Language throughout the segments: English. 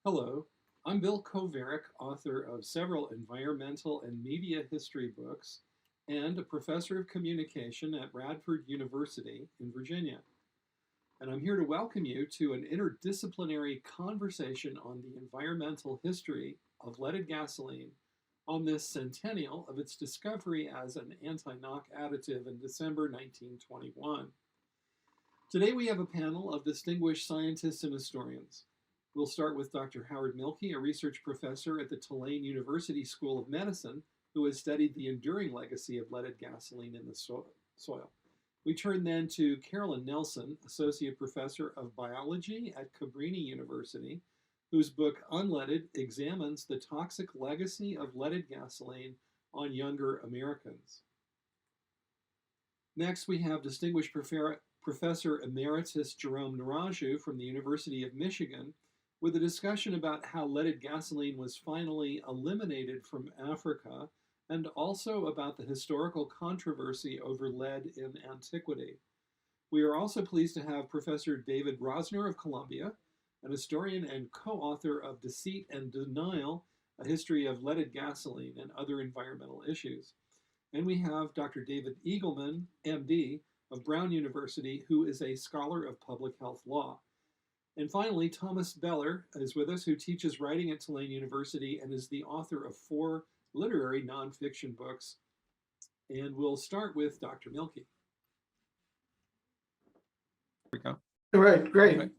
Hello, I'm Bill Kovarik, author of several environmental and media history books and a professor of communication at Radford University in Virginia. And I'm here to welcome you to an interdisciplinary conversation on the environmental history of leaded gasoline on this centennial of its discovery as an anti-knock additive in December 1921. Today we have a panel of distinguished scientists and historians. We'll start with Dr. Howard Mielke, a research professor at the Tulane University School of Medicine, who has studied the enduring legacy of leaded gasoline in the soil. We turn then to Carolyn Nielsen, associate professor of biology at Cabrini University, whose book Unleaded examines the toxic legacy of leaded gasoline on younger Americans. Next, we have distinguished Professor Emeritus Jerome Nriagu from the University of Michigan, with a discussion about how leaded gasoline was finally eliminated from Africa, and also about the historical controversy over lead in antiquity. We are also pleased to have Professor David Rosner of Columbia, an historian and co-author of Deceit and Denial, a history of leaded gasoline and other environmental issues. And we have Dr. David Egilman, MD, of Brown University, who is a scholar of public health law. And finally, Thomas Beller is with us, who teaches writing at Tulane University and is the author of 4 literary nonfiction books. And we'll start with Dr. Mielke. There we go. All right, great,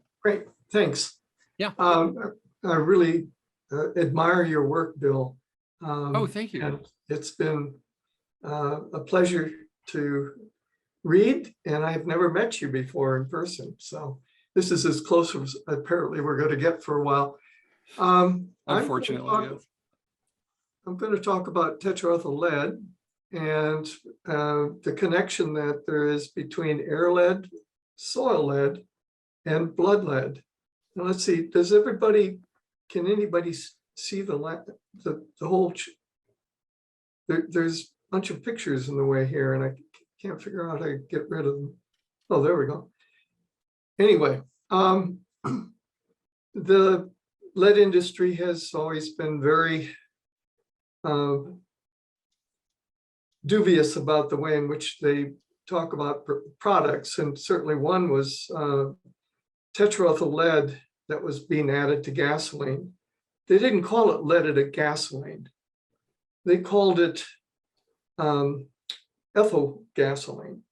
thanks. Yeah. I really admire your work, Bill. Oh, thank you. And it's been a pleasure to read, and I've never met you before in person, so this is as close as apparently we're going to get for a while. Unfortunately, yes. I'm going to talk about tetraethyl lead and the connection that there is between air lead, soil lead, and blood lead. Now let's see, can anybody see the whole, there's a bunch of pictures in the way here and I can't figure out how to get rid of them. Oh, there we go. Anyway, the lead industry has always been very dubious about the way in which they talk about products, and certainly one was tetraethyl lead that was being added to gasoline. They didn't call it leaded gasoline. They called it ethyl gasoline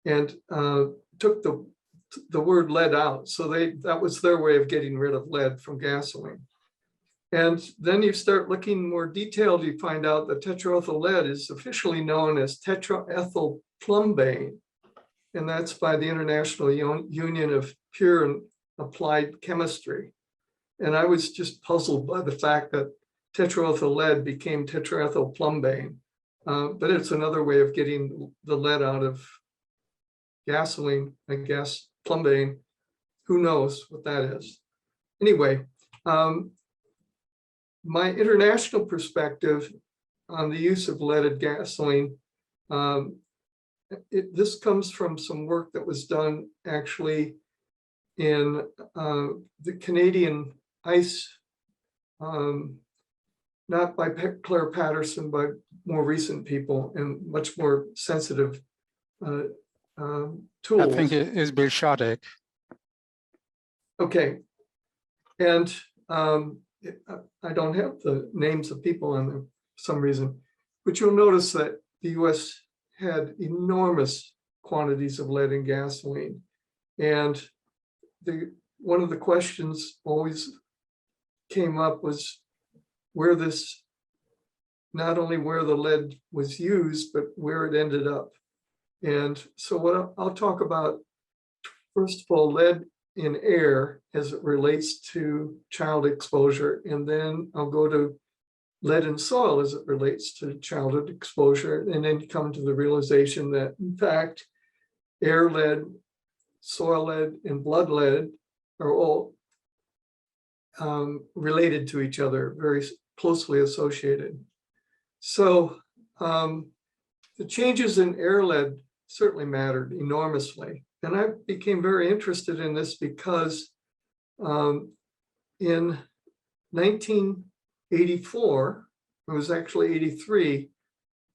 and took the word lead out. So that was their way of getting rid of lead from gasoline. And then you start looking more detailed, you find out that tetraethyl lead is officially known as tetraethyl plumbane. And that's by the International Union of Pure and Applied Chemistry. And I was just puzzled by the fact that tetraethyl lead became tetraethyl plumbane. But it's another way of getting the lead out of gasoline, I guess. Plumbane, who knows what that is. Anyway, my international perspective on the use of leaded gasoline, this comes from some work that was done actually in the Canadian ice, not by Claire Patterson, but more recent people and much more sensitive tools. I think it is Bill Shodek. Okay, and I don't have the names of people on there for some reason, but you'll notice that the US had enormous quantities of lead in gasoline. And one of the questions always came up was not only where the lead was used, but where it ended up. And so what I'll talk about, first of all, lead in air as it relates to child exposure, and then I'll go to lead in soil as it relates to childhood exposure, and then come to the realization that, in fact, air lead, soil lead, and blood lead are all related to each other, very closely associated. So the changes in air lead certainly mattered enormously. And I became very interested in this because in 1984, it was actually 83,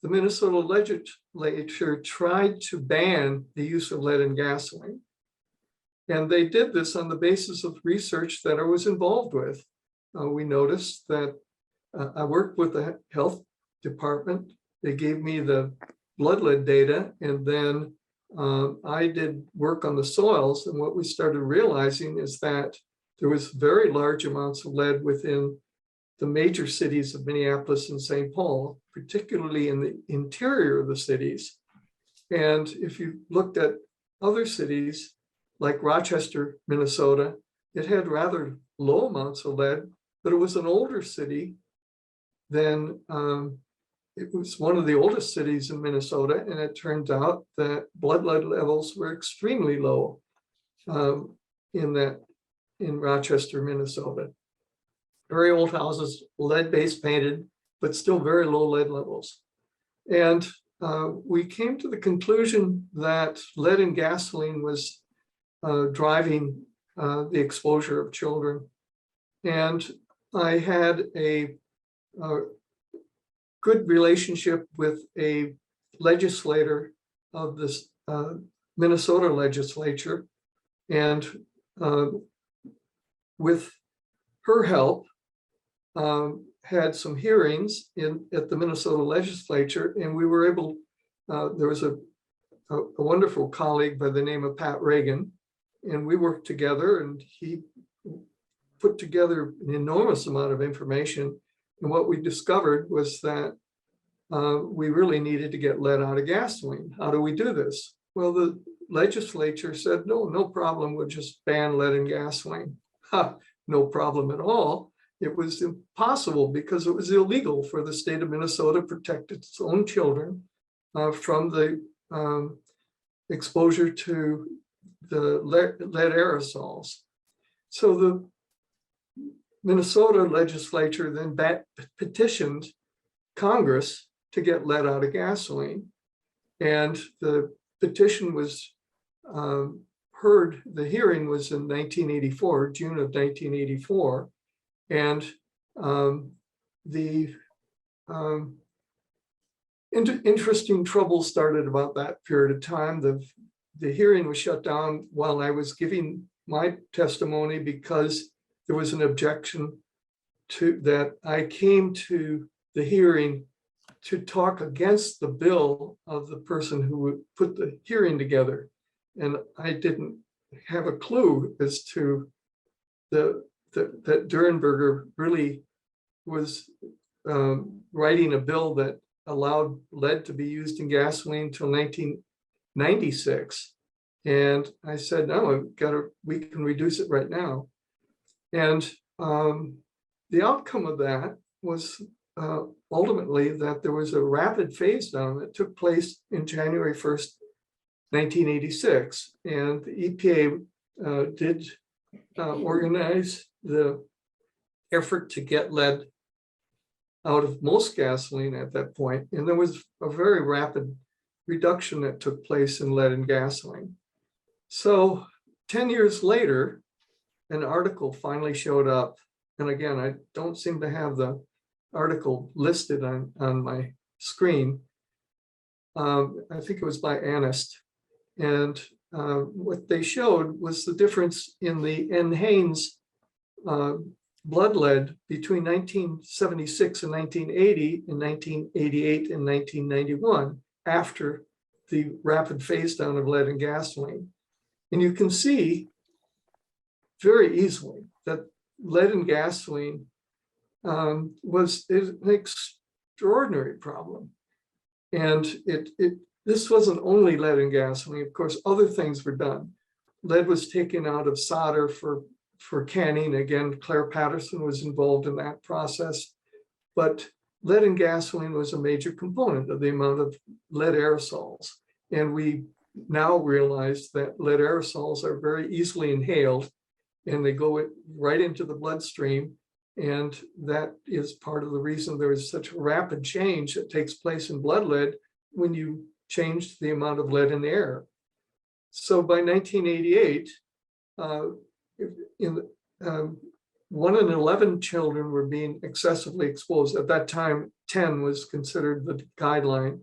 the Minnesota Legislature tried to ban the use of lead in gasoline. And they did this on the basis of research that I was involved with. We noticed that I worked with the health department. They gave me the blood lead data, and then I did work on the soils. And what we started realizing is that there was very large amounts of lead within the major cities of Minneapolis and St. Paul, particularly in the interior of the cities. And if you looked at other cities like Rochester, Minnesota, it had rather low amounts of lead, but it was an older city than it was one of the oldest cities in Minnesota, and it turned out that blood lead levels were extremely low in Rochester, Minnesota. Very old houses, lead-based painted, but still very low lead levels. And we came to the conclusion that lead in gasoline was driving the exposure of children. And I had a good relationship with a legislator of this Minnesota legislature. And with her help, had some hearings at the Minnesota legislature, and we were able, there was a wonderful colleague by the name of Pat Reagan, and we worked together, and he put together an enormous amount of information. And what we discovered was that we really needed to get lead out of gasoline. How do we do this? Well, the legislature said, no problem, we'll just ban lead in gasoline. No problem at all. It was impossible because it was illegal for the state of Minnesota to protect its own children from the exposure to the lead aerosols. So the Minnesota legislature then petitioned Congress to get lead out of gasoline. And the petition was heard, the hearing was in 1984, June of 1984. And the interesting trouble started about that period of time. The hearing was shut down while I was giving my testimony because there was an objection to that. I came to the hearing to talk against the bill of the person who would put the hearing together. And I didn't have a clue as to that Durenberger really was writing a bill that allowed lead to be used in gasoline until 1996. And I said, no, we can reduce it right now. And the outcome of that was ultimately that there was a rapid phase down that took place in January 1st, 1986. And the EPA did organize the effort to get lead out of most gasoline at that point. And there was a very rapid reduction that took place in lead in gasoline. So 10 years later, an article finally showed up. And again, I don't seem to have the article listed on my screen. I think it was by Anist. And what they showed was the difference in the NHANES blood lead between 1976 and 1980 and 1988 and 1991 after the rapid phase down of lead in gasoline. And you can see very easily that lead in gasoline was an extraordinary problem. And this wasn't only lead in gasoline. Of course, other things were done. Lead was taken out of solder for canning. Again, Claire Patterson was involved in that process. But lead in gasoline was a major component of the amount of lead aerosols. And we now realize that lead aerosols are very easily inhaled and they go right into the bloodstream. And that is part of the reason there is such a rapid change that takes place in blood lead when you change the amount of lead in the air. So by 1988, 1 in 11 children were being excessively exposed. At that time, 10 was considered the guideline,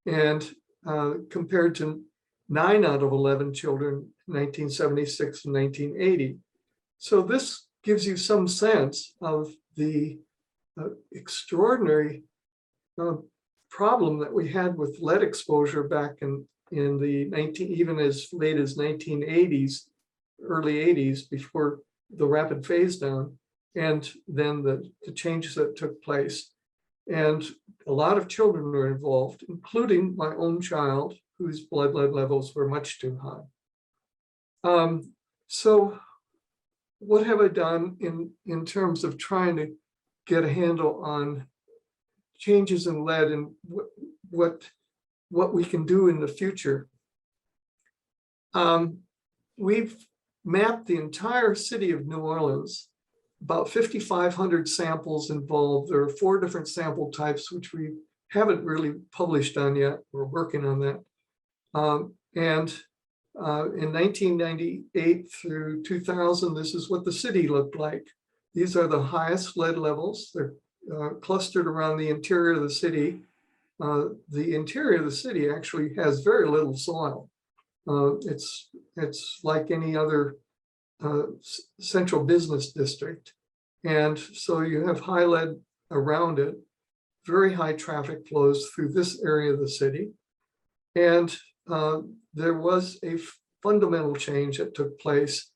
and compared to 9 out of 11 children in 1976 and 1980. So this gives you some sense of the extraordinary problem that we had with lead exposure back in the even as late as 1980s, early 80s, before the rapid phase down, and then the changes that took place. And a lot of children were involved, including my own child, whose blood lead levels were much too high. So what have I done in terms of trying to get a handle on changes in lead and what we can do in the future? We've mapped the entire city of New Orleans, about 5,500 samples involved. There are 4 different sample types, which we haven't really published on yet. We're working on that. In 1998 through 2000, this is what the city looked like. These are the highest lead levels. They're clustered around the interior of the city. The interior of the city actually has very little soil. It's like any other central business district. And so you have high lead around it, very high traffic flows through this area of the city. And there was a fundamental change that took place.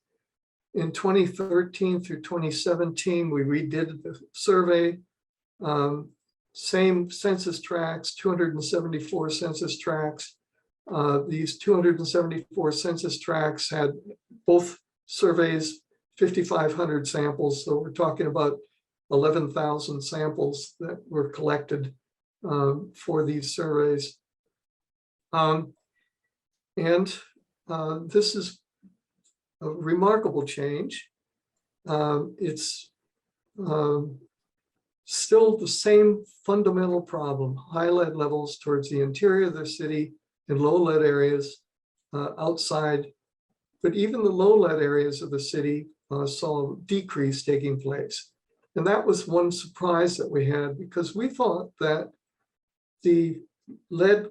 In 2013 through 2017, we redid the survey. Same census tracts, 274 census tracts. These 274 census tracts had both surveys, 5,500 samples. So we're talking about 11,000 samples that were collected for these surveys. This is a remarkable change. It's still the same fundamental problem: high lead levels towards the interior of the city and low lead areas outside. But even the low lead areas of the city saw a decrease taking place. And that was one surprise that we had, because we thought that the lead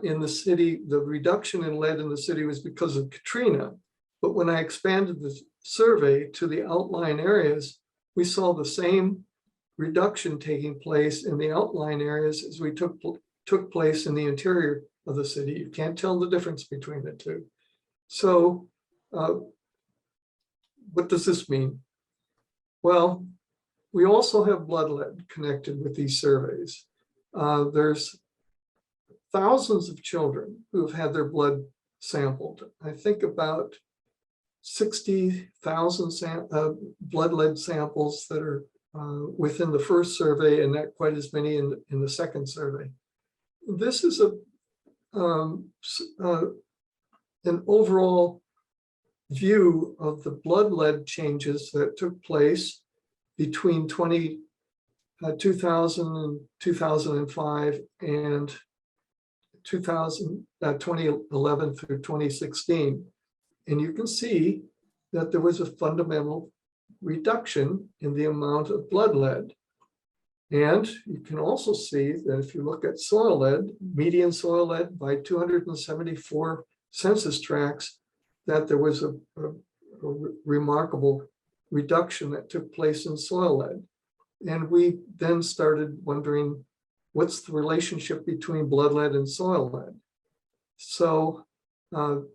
in the city, the reduction in lead in the city was because of Katrina. But when I expanded the survey to the outlying areas, we saw the same reduction taking place in the outlying areas as we took place in the interior of the city. You can't tell the difference between the two. So what does this mean? Well, we also have blood lead connected with these surveys. There's thousands of children who have had their blood sampled. I think about 60,000 blood lead samples that are within the first survey, and not quite as many in the second survey. This is an overall view of the blood lead changes that took place between 2000 and 2005 and 2011 through 2016. And you can see that there was a fundamental reduction in the amount of blood lead. And you can also see that if you look at soil lead, median soil lead by 274 census tracts, that there was a remarkable reduction that took place in soil lead. And we then started wondering, what's the relationship between blood lead and soil lead? So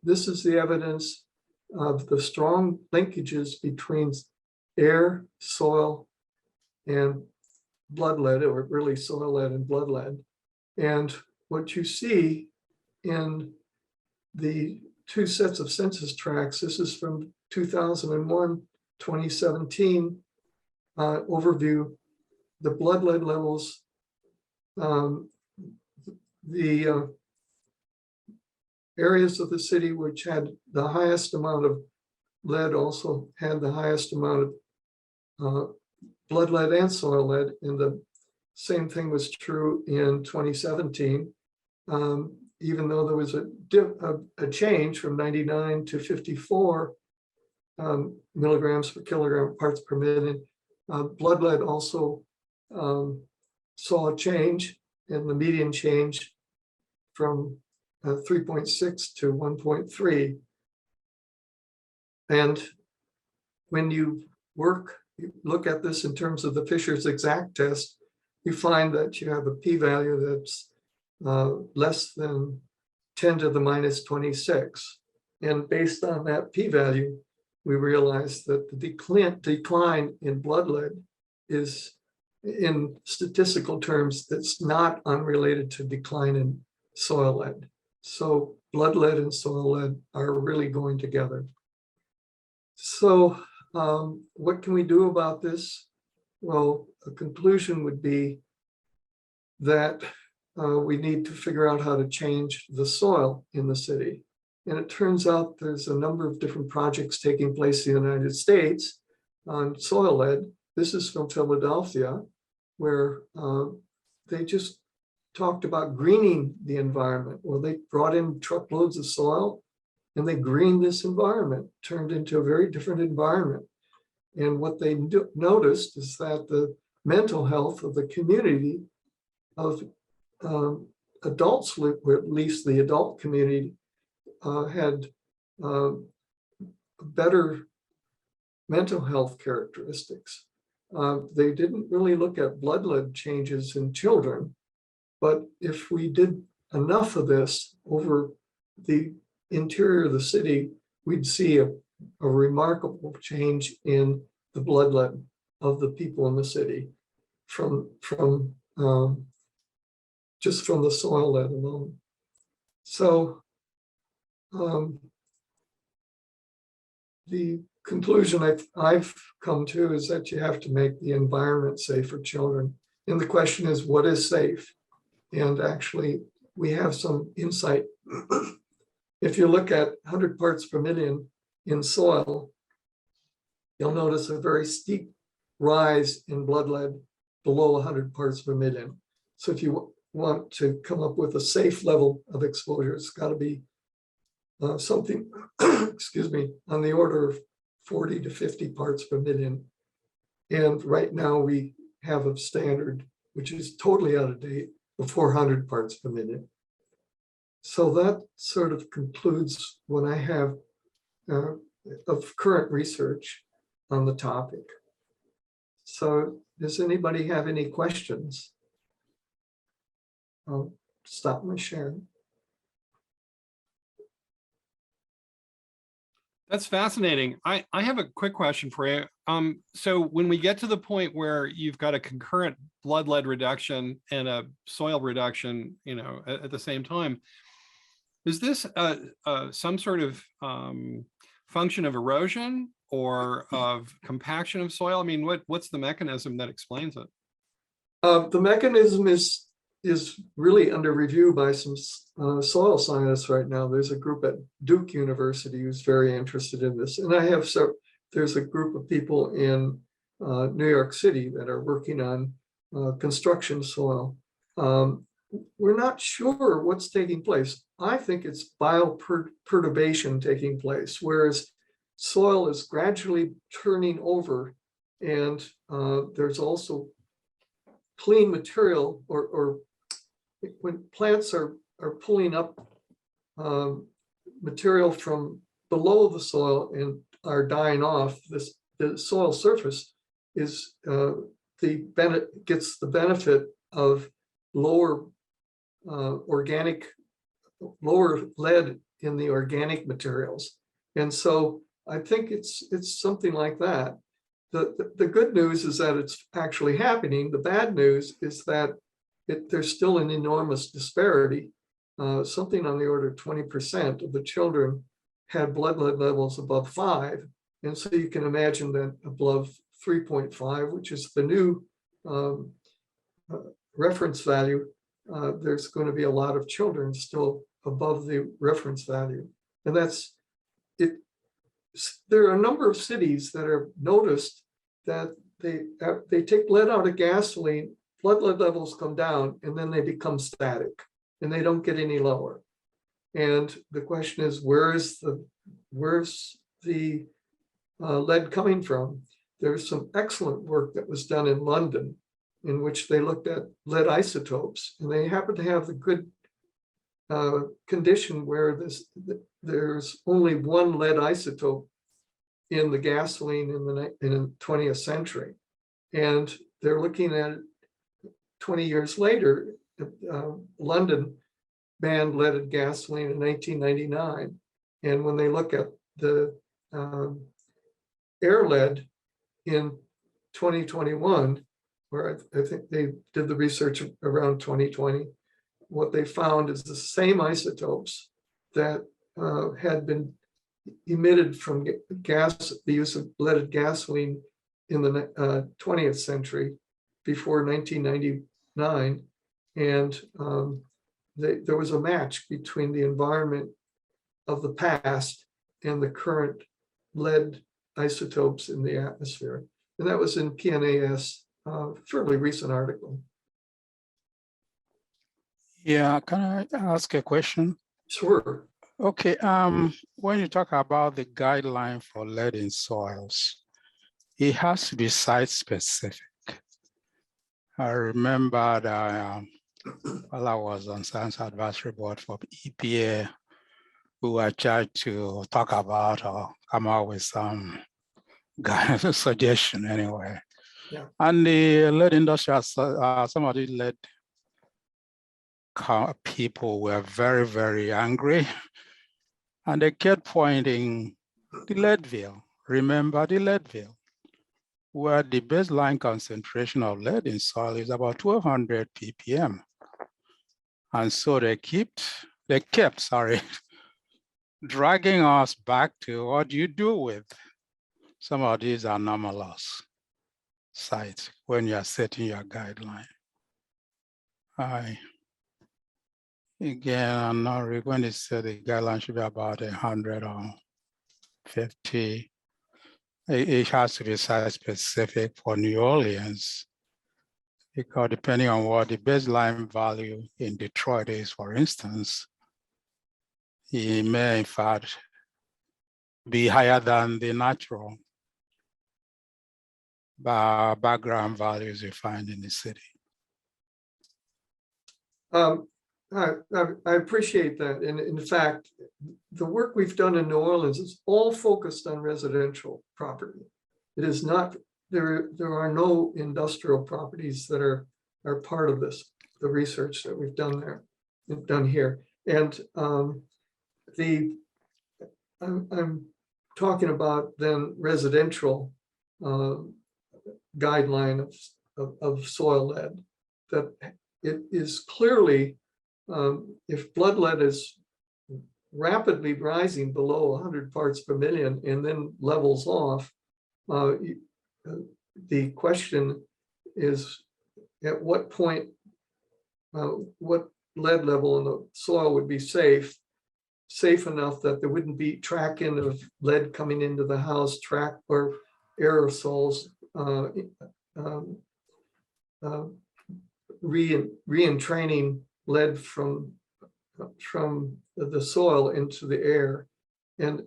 this is the evidence of the strong linkages between air, soil, and blood lead, or really soil lead and blood lead. And what you see in the 2 sets of census tracts, this is from 2001, 2017 overview, the blood lead levels, the areas of the city which had the highest amount of lead also had the highest amount of blood lead and soil lead, and the same thing was true in 2017. Even though there was a change from 99 to 54, milligrams per kilogram parts per million. Blood lead also saw a change in the median change from 3.6 to 1.3. And when you look at this in terms of the Fisher's exact test, you find that you have a p-value that's less than 10 to the minus 26. And based on that p-value, we realized that the decline in blood lead is, in statistical terms, that's not unrelated to decline in soil lead. So blood lead and soil lead are really going together. So what can we do about this? Well, a conclusion would be that we need to figure out how to change the soil in the city. And it turns out there's a number of different projects taking place in the United States on soil lead. This is from Philadelphia, where they just talked about greening the environment. Well, they brought in truckloads of soil and they greened this environment, turned into a very different environment. And what they noticed is that the mental health of the community of adults, or at least the adult community, had better mental health characteristics. They didn't really look at blood lead changes in children, but if we did enough of this over the interior of the city, we'd see a remarkable change in the blood lead of the people in the city from just from the soil lead alone. So the conclusion I've come to is that you have to make the environment safe for children. And the question is, what is safe? And actually, we have some insight. If you look at 100 parts per million in soil, you'll notice a very steep rise in blood lead below 100 parts per million. So if you want to come up with a safe level of exposure, it's got to be something, excuse me, on the order of 40 to 50 parts per million. And right now we have a standard, which is totally out of date, of 400 parts per million. So that sort of concludes what I have of current research on the topic. So does anybody have any questions? I'll stop my sharing. That's fascinating. I have a quick question for you. So when we get to the point where you've got a concurrent blood lead reduction and a soil reduction, at the same time, is this some sort of function of erosion or of compaction of soil? I mean, what's the mechanism that explains it? The mechanism is really under review by some soil scientists right now. There's a group at Duke University who's very interested in this. And there's a group of people in New York City that are working on construction soil. We're not sure what's taking place. I think it's bioperturbation taking place, whereas soil is gradually turning over, and there's also clean material, or when plants are pulling up material from below the soil and are dying off, the soil surface is gets the benefit of lower lead in the organic materials. And so I think it's something like that. The good news is that it's actually happening. The bad news is that there's still an enormous disparity. Something on the order of 20% of the children had blood lead levels above 5. And so you can imagine that above 3.5, which is the new reference value, there's going to be a lot of children still above the reference value. And that's it. There are a number of cities that have noticed that they take lead out of gasoline, blood lead levels come down, and then they become static and they don't get any lower. And the question is, where's the lead coming from. There's some excellent work that was done in London in which they looked at lead isotopes, and they happen to have the good condition where there's only one lead isotope in the gasoline in the 20th century. And they're looking at it 20 years later. London banned leaded gasoline in 1999. And when they look at the air lead in 2021, where I think they did the research around 2020, what they found is the same isotopes that had been emitted from the use of leaded gasoline in the 20th century before 1999. And there was a match between the environment of the past and the current lead isotopes in the atmosphere. And that was in PNAS, fairly recent article. Yeah, can I ask a question? Sure. Okay, when you talk about the guideline for lead in soils, it has to be site specific. I remember that while I was on Science Advisory Board for EPA, we were charged to talk about or come out with some kind of suggestion anyway. Yeah. And the lead industry, some of the lead people were very, very angry. And they kept pointing the Leadville. Remember the Leadville, where the baseline concentration of lead in soil is about 1200 ppm. And so they kept dragging us back to what do you do with some of these anomalous sites when you're setting your guideline. Again, I'm not really when they said the guideline should be about 100 or 50. It has to be site specific for New Orleans, because depending on what the baseline value in Detroit is, for instance, it may in fact be higher than the natural background values you find in the city. I appreciate that. And in fact, the work we've done in New Orleans is all focused on residential property. It is not, there are no industrial properties that are part of this, the research that we've done here. And I'm talking about then residential guideline of soil lead, that it is clearly, if blood lead is rapidly rising below 100 parts per million and then levels off, the question is at what point, what lead level in the soil would be safe enough that there wouldn't be tracking of lead coming into the house, track or aerosols, re-entraining lead from the soil into the air, and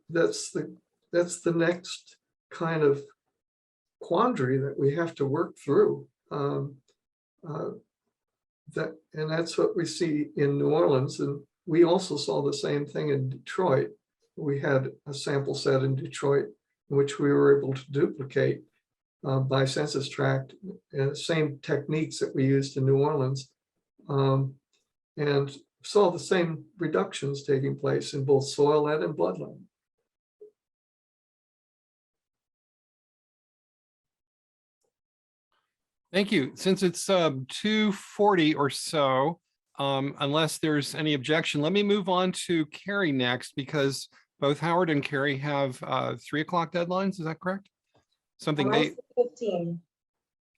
that's the next kind of quandary that we have to work through. That's what we see in New Orleans, and we also saw the same thing in Detroit. We had a sample set in Detroit in which we were able to duplicate by census tract, same techniques that we used in New Orleans, and saw the same reductions taking place in both soil lead and blood lead. Thank you. Since it's 2:40 or so, unless there's any objection, let me move on to Carrie next, because both Howard and Carrie have 3 o'clock deadlines. Is that correct? Something they 3:15.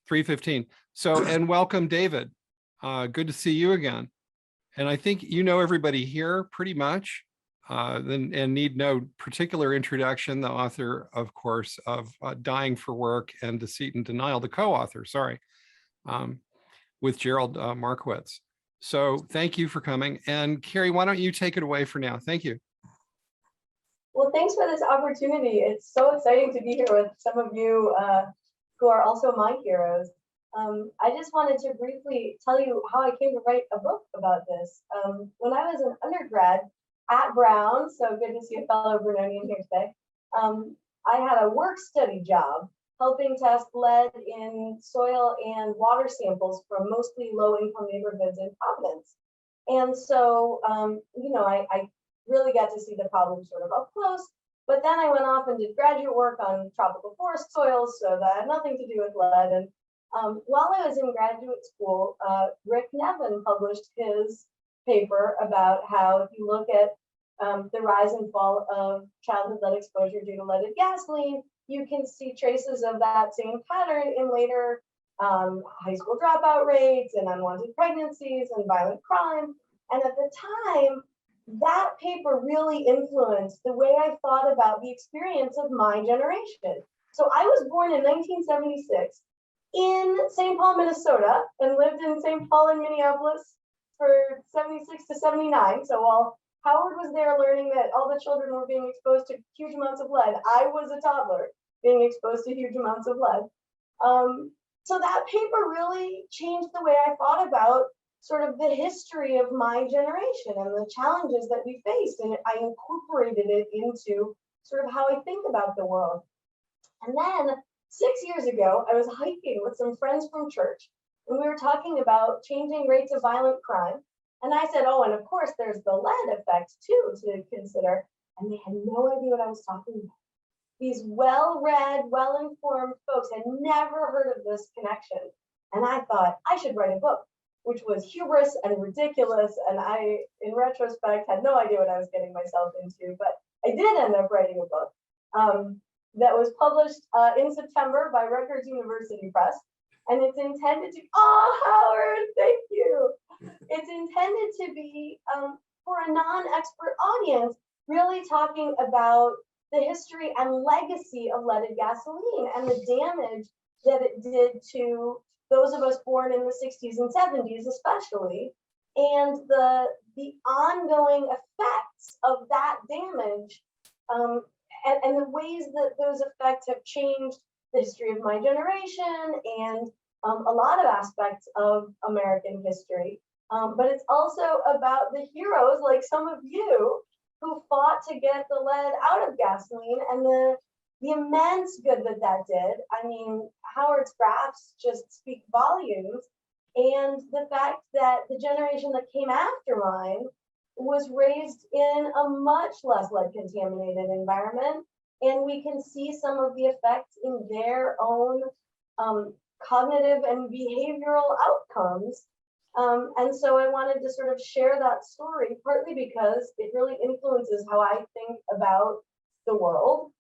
3:15. So, and welcome, David. Good to see you again. And I think you know everybody here pretty much, and need no particular introduction. The author, of course, of Dying for Work and Deceit and Denial, the co-author, sorry, with Gerald Markowitz. So thank you for coming. And Carrie, why don't you take it away for now? Thank you. Well, thanks for this opportunity. It's so exciting to be here with some of you who are also my heroes. I just wanted to briefly tell you how I came to write a book about this. When I was an undergrad at Brown, so good to see a fellow Brunonian here today, I had a work study job helping test lead in soil and water samples from mostly low-income neighborhoods in Providence. And so, I really got to see the problem sort of up close. But then I went off and did graduate work on tropical forest soils, so that had nothing to do with lead. And while I was in graduate school, Rick Nevin published his paper about how if you look at the rise and fall of childhood lead exposure due to leaded gasoline, you can see traces of that same pattern in later high school dropout rates and unwanted pregnancies and violent crime. And at the time, that paper really influenced the way I thought about the experience of my generation. So I was born in 1976 in St. Paul, Minnesota, and lived in St. Paul and Minneapolis for 76 to 79. So while Howard was there learning that all the children were being exposed to huge amounts of lead, I was a toddler being exposed to huge amounts of lead. So that paper really changed the way I thought about sort of the history of my generation and the challenges that we faced. And I incorporated it into sort of how I think about the world. And then 6 years ago, I was hiking with some friends from church, and we were talking about changing rates of violent crime. And I said, oh, and of course, there's the lead effect too to consider. And they had no idea what I was talking about. These well-read, well-informed folks had never heard of this connection. And I thought I should write a book, which was hubris and ridiculous. And I, in retrospect, had no idea what I was getting myself into. But I did end up writing a book that was published in September by Rutgers University Press. And it's intended to, oh, Howard, thank you. It's intended to be for a non-expert audience, really talking about the history and legacy of leaded gasoline and the damage that it did to those of us born in the 60s and 70s especially, and the ongoing effects of that damage and the ways that those effects have changed the history of my generation and a lot of aspects of American history. But it's also about the heroes like some of you who fought to get the lead out of gasoline and the immense good that that did. I mean, Howard's graphs just speak volumes. And the fact that the generation that came after mine was raised in a much less lead contaminated environment. And we can see some of the effects in their own cognitive and behavioral outcomes. And so I wanted to sort of share that story, partly because it really influences how I think about the world,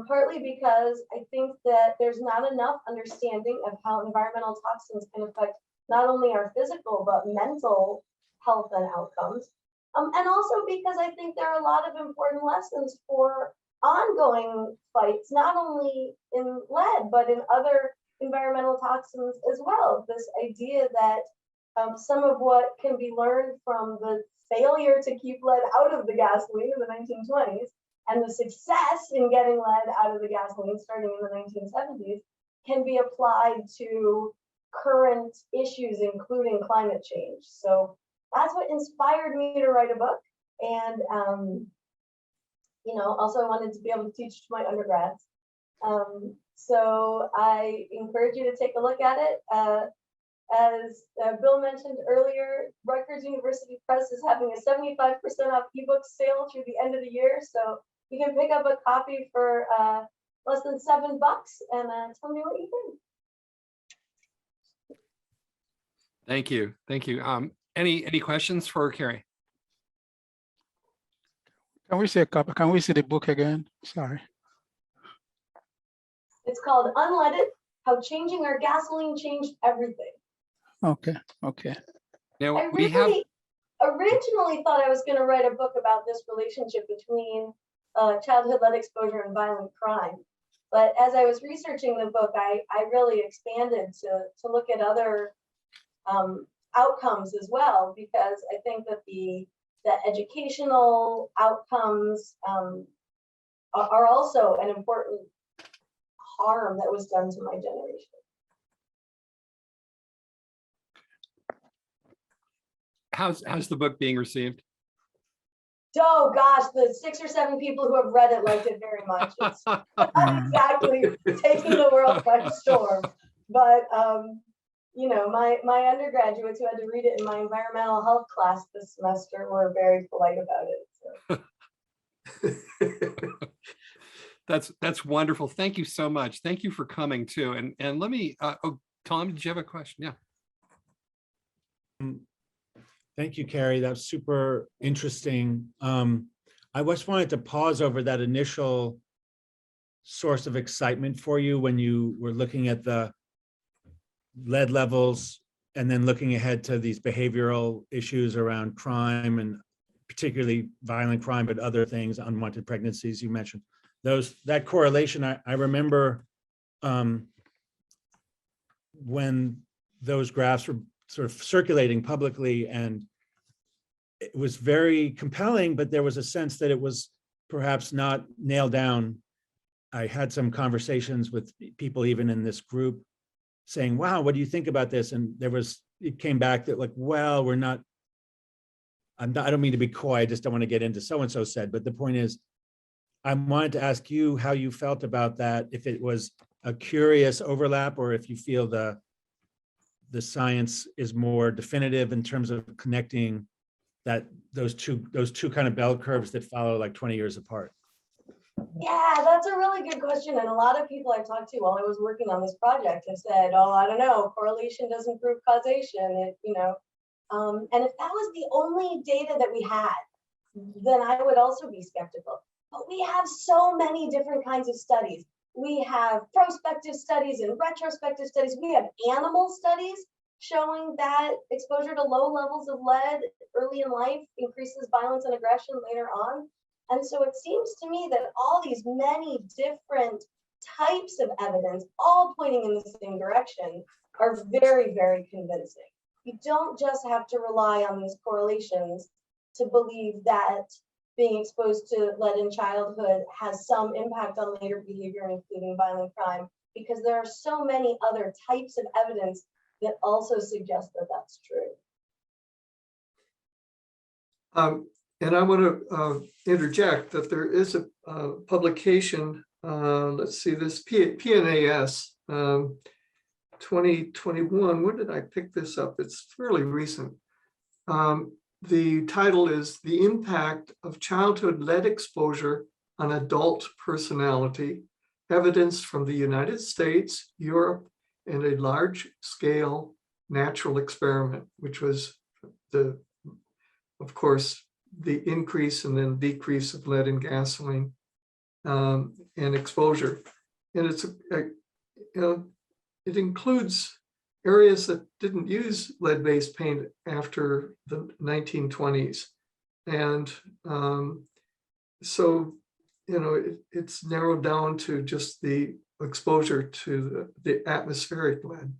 partly because I think that there's not enough understanding of how environmental toxins can affect not only our physical, but mental health and outcomes. And also because I think there are a lot of important lessons for ongoing fights, not only in lead, but in other environmental toxins as well. This idea that some of what can be learned from the failure to keep lead out of the gasoline in the 1920s and the success in getting lead out of the gasoline starting in the 1970s can be applied to current issues, including climate change. So that's what inspired me to write a book. And, also I wanted to be able to teach to my undergrads. So I encourage you to take a look at it. As Bill mentioned earlier, Rutgers University Press is having a 75% off ebook sale through the end of the year. So you can pick up a copy for less than $7 and tell me what you think. Thank you. Thank you. Any questions for Carrie? Can we see a copy? Can we see the book again? Sorry. It's called Unleaded: How Changing Our Gasoline Changed Everything. Okay. Okay. Now I we have originally thought I was going to write a book about this relationship between childhood lead exposure and violent crime. But as I was researching the book, I really expanded to look at other outcomes as well, because I think that the educational outcomes are also an important harm that was done to my generation. How's the book being received? Oh gosh, the 6 or 7 people who have read it liked it very much. It's not exactly taking the world by storm, but you know, my undergraduates who had to read it in my environmental health class this semester were very polite about it. So. That's wonderful. Thank you so much. Thank you for coming too. And let me, oh, Tom, did you have a question? Yeah. Thank you, Carrie. That's super interesting. I just wanted to pause over that initial source of excitement for you when you were looking at the lead levels and then looking ahead to these behavioral issues around crime and particularly violent crime, but other things, unwanted pregnancies you mentioned. That correlation, I remember when those graphs were sort of circulating publicly, and it was very compelling, but there was a sense that it was perhaps not nailed down. I had some conversations with people even in this group saying, wow, what do you think about this? And it came back that like, well, I don't mean to be coy, I just don't want to get into so-and-so said, but the point is, I wanted to ask you how you felt about that, if it was a curious overlap or if you feel the science is more definitive in terms of connecting those two kind of bell curves that follow like 20 years apart. Yeah, that's a really good question. And a lot of people I've talked to while I was working on this project have said, oh, I don't know, correlation doesn't prove causation, you know. And if that was the only data that we had, then I would also be skeptical. But we have so many different kinds of studies. We have prospective studies and retrospective studies. We have animal studies showing that exposure to low levels of lead early in life increases violence and aggression later on. And so it seems to me that all these many different types of evidence, all pointing in the same direction, are very, very convincing. You don't just have to rely on these correlations to believe that being exposed to lead in childhood has some impact on later behavior, including violent crime, because there are so many other types of evidence that also suggest that that's true. And I want to interject that there is a publication, let's see, this PNAS 2021. When did I pick this up? It's fairly recent. The title is The Impact of Childhood Lead Exposure on Adult Personality, Evidence from the United States, Europe, and a Large-Scale Natural Experiment, which was of course, the increase and then decrease of lead in gasoline and exposure. And it's, it includes areas that didn't use lead-based paint after the 1920s. And so, it's narrowed down to just the exposure to the atmospheric lead.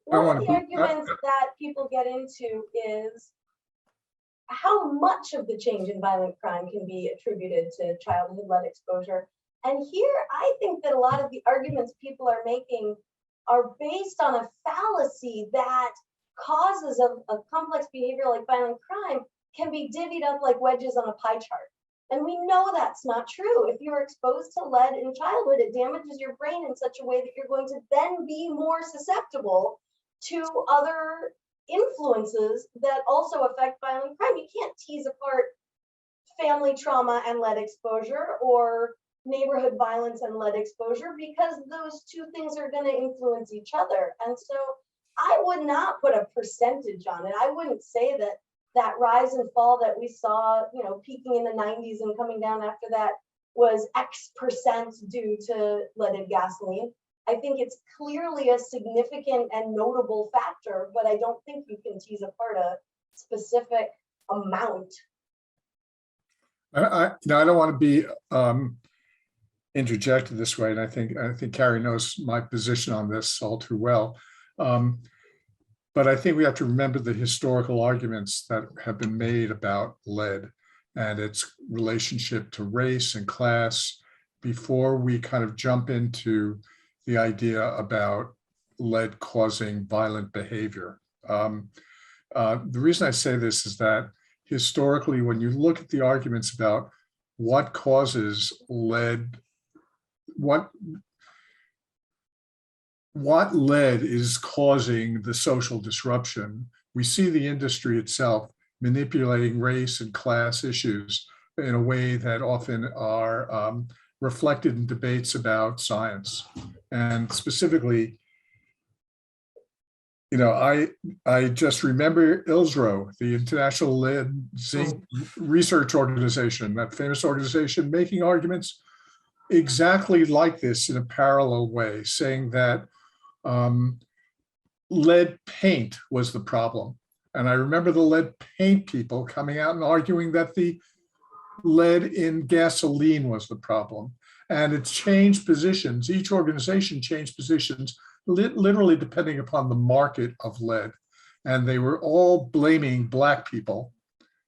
One of the arguments that people get into is how much of the change in violent crime can be attributed to childhood lead exposure. And here, I think that a lot of the arguments people are making are based on a fallacy that causes of complex behavior like violent crime can be divvied up like wedges on a pie chart. And we know that's not true. If you're exposed to lead in childhood, it damages your brain in such a way that you're going to then be more susceptible to other influences that also affect violent crime. You can't tease apart family trauma and lead exposure or neighborhood violence and lead exposure because those two things are going to influence each other. And so I would not put a percentage on it. I wouldn't say that rise and fall that we saw, peaking in the 90s and coming down after that was X percent due to leaded gasoline. I think it's clearly a significant and notable factor, but I don't think you can tease apart a specific amount. I don't want to be interjected this way, and I think Carrie knows my position on this all too well. But I think we have to remember the historical arguments that have been made about lead. and its relationship to race and class before we kind of jump into the idea about lead causing violent behavior. The reason I say this is that historically, when you look at the arguments about what causes lead, what lead is causing the social disruption, we see the industry itself manipulating race and class issues in a way that often are reflected in debates about science. And specifically, you know, I just remember ILSRO, the International Lead Zinc Research Organization, that famous organization, making arguments exactly like this in a parallel way, saying that lead paint was the problem. And I remember the lead paint people coming out and arguing that the lead in gasoline was the problem. And it's changed positions. Each organization changed positions, literally depending upon the market of lead. And they were all blaming Black people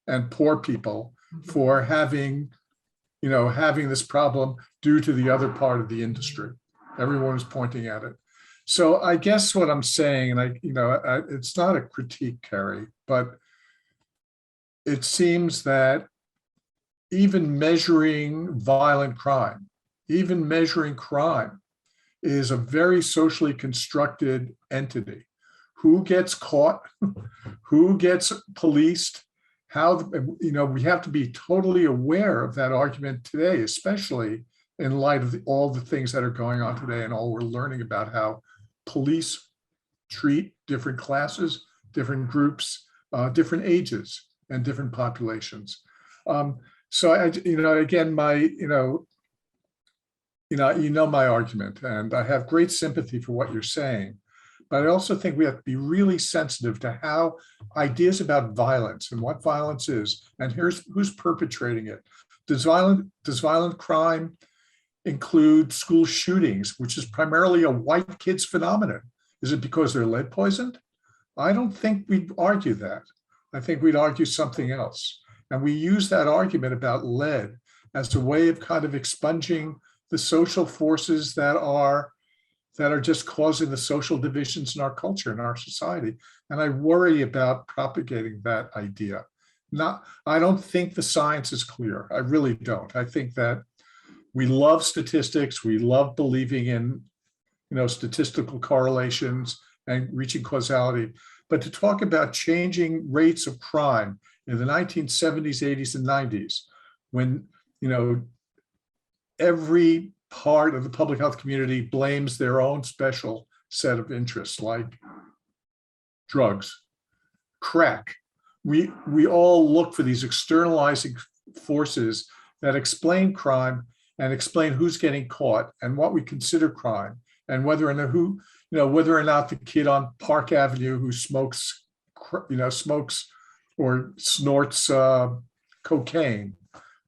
and poor people for having this problem due to the other part of the industry. Everyone was pointing at it. So I guess what I'm saying, and it's not a critique, Carrie, but it seems that even measuring violent crime, even measuring crime, is a very socially constructed entity. Who gets caught? Who gets policed? How, we have to be totally aware of that argument today, especially in light of all the things that are going on today and all we're learning about how police treat different classes, different groups, different ages, and different populations. So again, my argument, and I have great sympathy for what you're saying, but I also think we have to be really sensitive to how ideas about violence and what violence is, and here's who's perpetrating it. Does violent crime include school shootings, which is primarily a white kids phenomenon? Is it because they're lead poisoned? I don't think we'd argue that. I think we'd argue something else. And we use that argument about lead as a way of kind of expunging the social forces that are just causing the social divisions in our culture, in our society. And I worry about propagating that idea. I don't think the science is clear. I really don't. I think that we love statistics. We love believing in, statistical correlations and reaching causality. But to talk about changing rates of crime in the 1970s, 80s, and 90s, when, every part of the public health community blames their own special set of interests, like drugs, crack. We all look for these externalizing forces that explain crime and explain who's getting caught and what we consider crime, and whether or not the kid on Park Avenue who smokes or snorts cocaine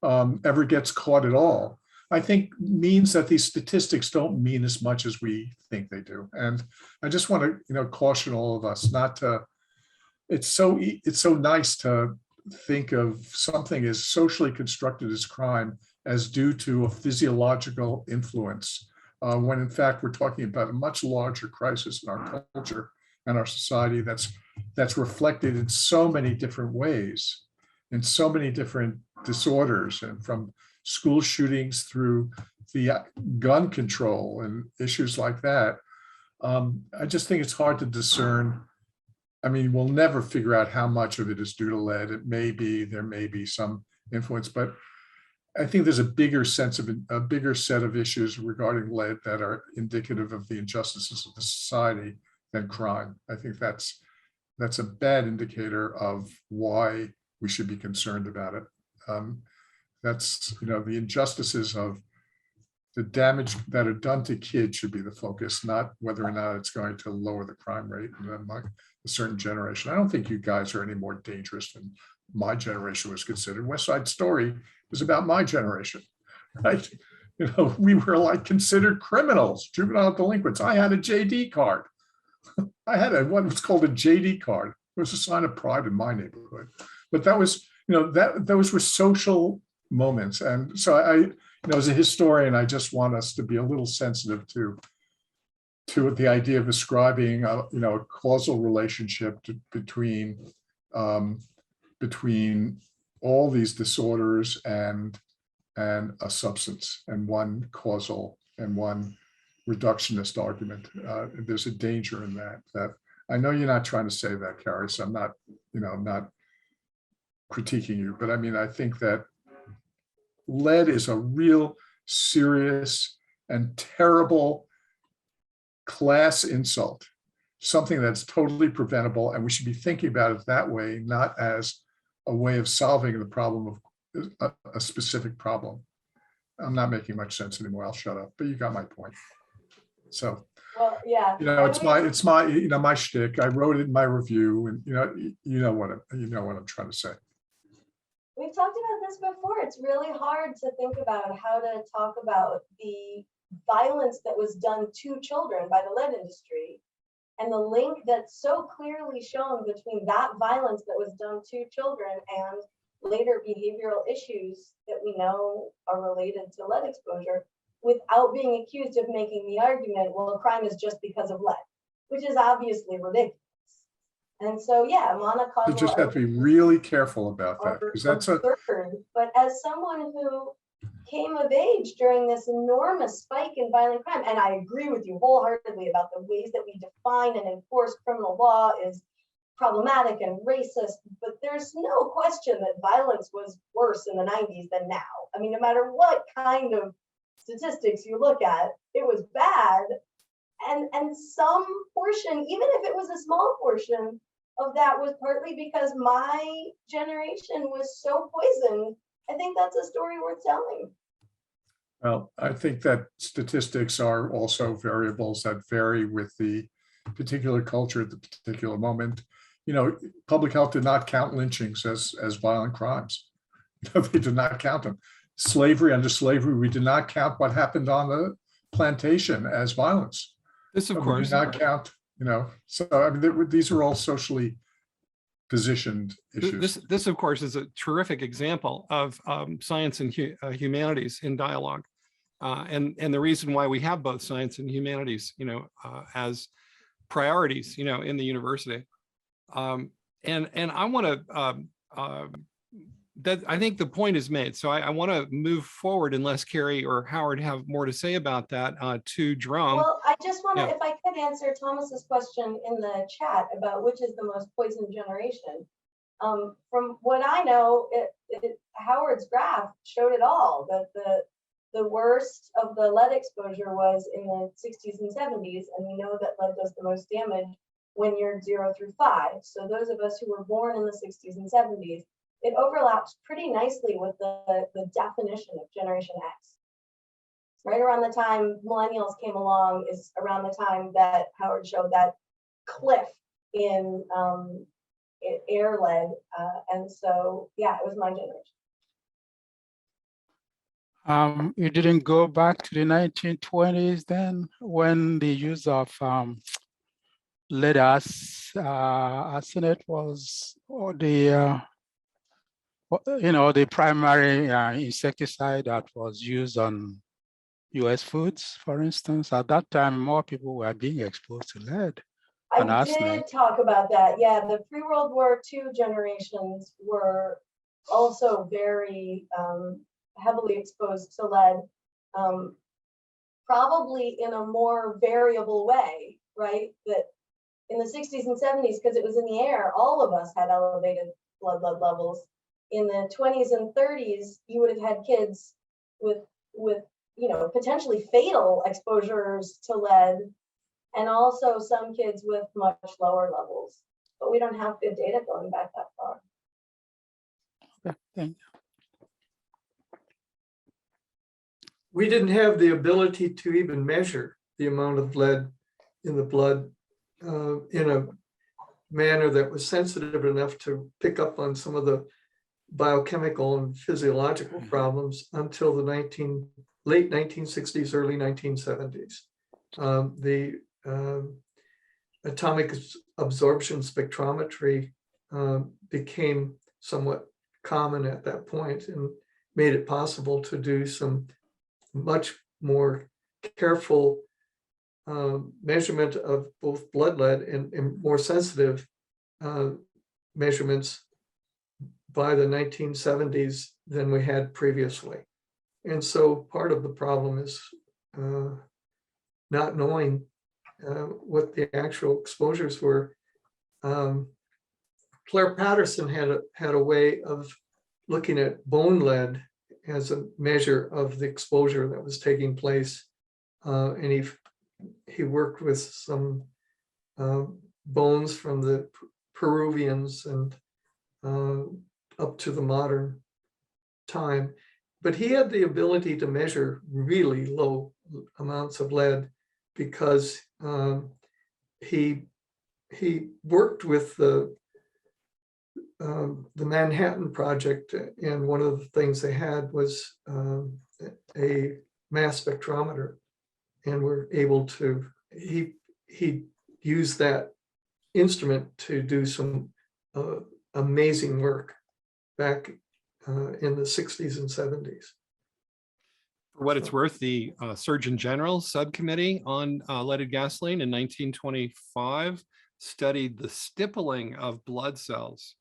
ever gets caught at all, I think means that these statistics don't mean as much as we think they do. And I just want to, caution all of us not to. It's so nice to think of something as socially constructed as crime as due to a physiological influence, when in fact we're talking about a much larger crisis in our culture and our society that's reflected in so many different ways, in so many different disorders, and from school shootings through the gun control and issues like that. I just think it's hard to discern. I mean, we'll never figure out how much of it is due to lead. There may be some influence, but I think there's a bigger set of issues regarding lead that are indicative of the injustices of the society than crime. I think that's a bad indicator of why we should be concerned about it. That's, the injustices of the damage that are done to kids should be the focus, not whether or not it's going to lower the crime rate in a certain generation. I don't think you guys are any more dangerous than my generation was considered. West Side Story was about my generation, right? We were like considered criminals, juvenile delinquents. I had a JD card. I had what was called a JD card. It was a sign of pride in my neighborhood. But that was that those were social moments. And so as a historian, I just want us to be a little sensitive to the idea of ascribing a causal relationship between all these disorders and a substance, and one causal and one reductionist argument. There's a danger in that I know you're not trying to say that, Carrie, so I'm not critiquing you, but I mean, I think that lead is a real serious and terrible class insult, something that's totally preventable, and we should be thinking about it that way, not as a way of solving the problem of a specific problem. I'm not making much sense anymore. I'll shut up, but you got my point. So, Well, yeah. it's my shtick. I wrote it in my review, and you know what I'm trying to say. We've talked about this before. It's really hard to think about how to talk about the violence that was done to children by the lead industry, and the link that's so clearly shown between that violence that was done to children and later behavioral issues that we know are related to lead exposure, without being accused of making the argument, well, a crime is just because of lead, which is obviously ridiculous. And so, yeah, monocausal. You just have to be really careful about that, because that's absurd. But as someone who came of age during this enormous spike in violent crime, and I agree with you wholeheartedly about the ways that we define and enforce criminal law is problematic and racist, but there's no question that violence was worse in the 90s than now. I mean, no matter what kind of statistics you look at, it was bad. And some portion, even if it was a small portion of that, was partly because my generation was so poisoned. I think that's a story worth telling. Well, I think that statistics are also variables that vary with the particular culture at the particular moment. Public health did not count lynchings as violent crimes. They did not count them. Under slavery, we did not count what happened on the plantation as violence. This, of course, did not count. So I mean, these are all socially positioned issues. This, of course, is a terrific example of science and humanities in dialogue, and the reason why we have both science and humanities, as priorities, in the university. And I want to. I think the point is made. So I want to move forward, unless Carrie or Howard have more to say about that, to Jerome. Well, I just want to, if I could answer Thomas's question in the chat about which is the most poisoned generation. From what I know, Howard's graph showed it all, that the worst of the lead exposure was in the 60s and 70s, and we know that lead does the most damage when you're 0 through 5. So those of us who were born in the 60s and 70s, it overlaps pretty nicely with the definition of Generation X. Right around the time millennials came along is around the time that Howard showed that cliff in air lead. And so, yeah, it was my generation. You didn't go back to the 1920s then, when the use of lead arsenate was, or the primary insecticide that was used on US foods, for instance. At that time, more people were being exposed to lead and arsenic. Did talk about that. Yeah, the pre-World War II generations were also very heavily exposed to lead, probably in a more variable way, right? That in the 60s and 70s, because it was in the air, all of us had elevated blood lead levels. In the 20s and 30s, you would have had kids with potentially fatal exposures to lead, and also some kids with much lower levels. But we don't have good data going back that far. Okay, thank you. We didn't have the ability to even measure the amount of lead in the blood in a manner that was sensitive enough to pick up on some of the biochemical and physiological problems until the late 1960s, early 1970s. The atomic absorption spectrometry became somewhat common at that point and made it possible to do some much more careful measurement of both blood lead and more sensitive measurements by the 1970s than we had previously. And so part of the problem is not knowing what the actual exposures were. Claire Patterson had a way of looking at bone lead as a measure of the exposure that was taking place. And he worked with some bones from the Peruvians and up to the modern time. But he had the ability to measure really low amounts of lead because he worked with the Manhattan Project, and one of the things they had was a mass spectrometer, and we're able to, he used that instrument to do some amazing work back in the 60s and 70s. For what it's worth, the Surgeon General Subcommittee on leaded gasoline in 1925 studied the stippling of blood cells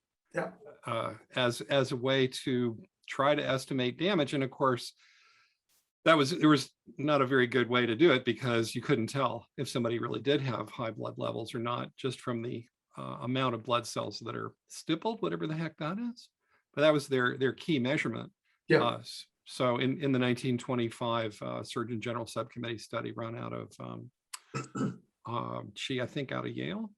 as a way to try to estimate damage. And of course, there was not a very good way to do it because you couldn't tell if somebody really did have high blood levels or not, just from the amount of blood cells that are stippled, whatever the heck that is. But that was their key measurement. Yeah. So in the 1925 Surgeon General Subcommittee study run out of, I think out of Yale.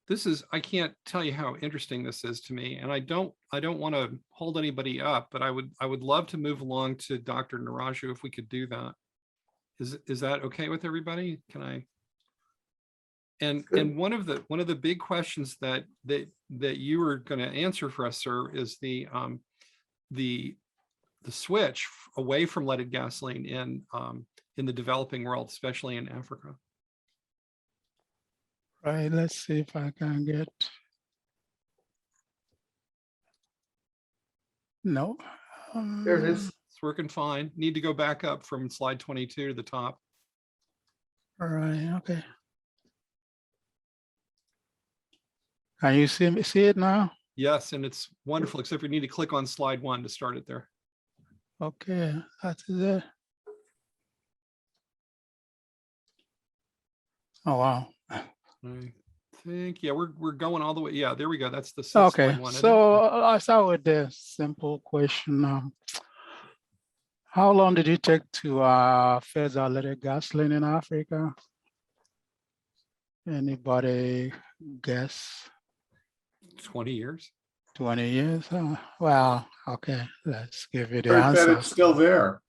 This is, I can't tell you how interesting this is to me, and I don't want to hold anybody up, but I would love to move along to Dr. Nriagu if we could do that. Is that okay with everybody? Can I? And one of the big questions that you were going to answer for us, sir, is the switch away from leaded gasoline in the developing world, especially in Africa. Right, let's see if I can get. No. There it is. It's working fine. Need to go back up from slide 22 to the top. All right, okay. Can you see it now? Yes, and it's wonderful, except we need to click on slide 1 to start it there. Okay, that's it. Oh, wow. I think, yeah, we're going all the way. Yeah, there we go. That's the Okay, slide 1. so I'll start with the simple question. How long did it take to phase out leaded gasoline in Africa? Anybody guess? 20 years. 20 years? Well, okay, let's give you the Heard that answer. it's still there.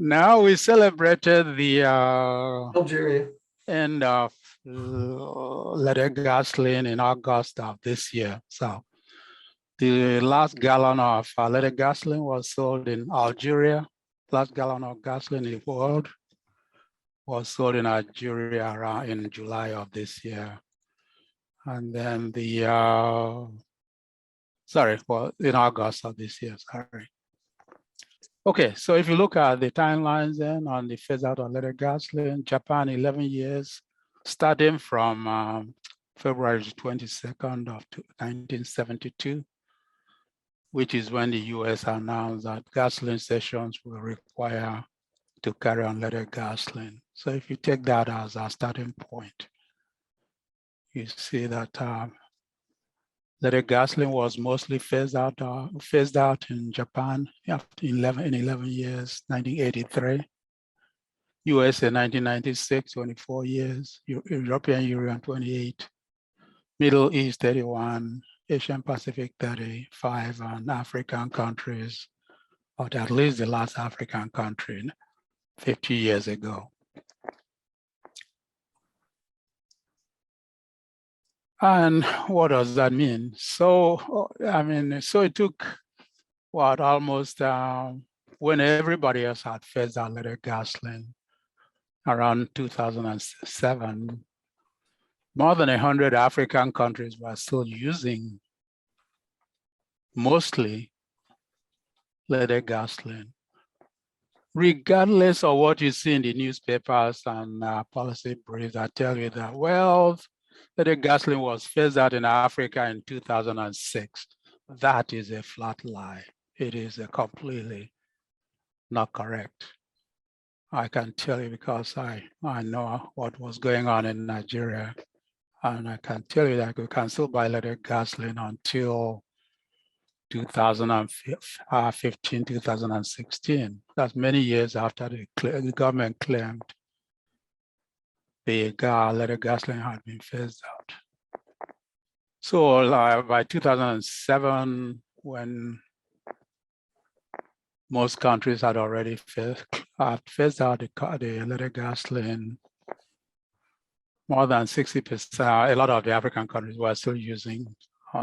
Now we celebrated the Algeria. end of leaded gasoline in August of this year. So the last gallon of leaded gasoline was sold in Algeria. Last gallon of gasoline in the world was sold in Algeria around in July of this year. And then the, in August of this year, sorry. Okay, so if you look at the timelines then on the phase out of leaded gasoline, Japan 11 years, starting from February 22nd of 1972, which is when the US announced that gasoline stations will require to carry unleaded gasoline. So if you take that as a starting point, you see that leaded gasoline was mostly phased out in Japan after 11 years, 1983. USA 1996, 24 years, European Union 28, Middle East 31, Asian Pacific 35, and African countries, or at least the last African country 50 years ago. And what does that mean? So, so it took what, almost when everybody else had phased out leaded gasoline around 2007, more than 100 African countries were still using mostly leaded gasoline. Regardless of what you see in the newspapers and policy briefs that tell you that, well, leaded gasoline was phased out in Africa in 2006. That is a flat lie. It is a completely not correct. I can tell you because I know what was going on in Nigeria. And I can tell you that we can still buy leaded gasoline until 2015, 2016. That's many years after the government claimed the leaded gasoline had been phased out. So by 2007, when most countries had already phased out the leaded gasoline, more than 60%, a lot of the African countries were still using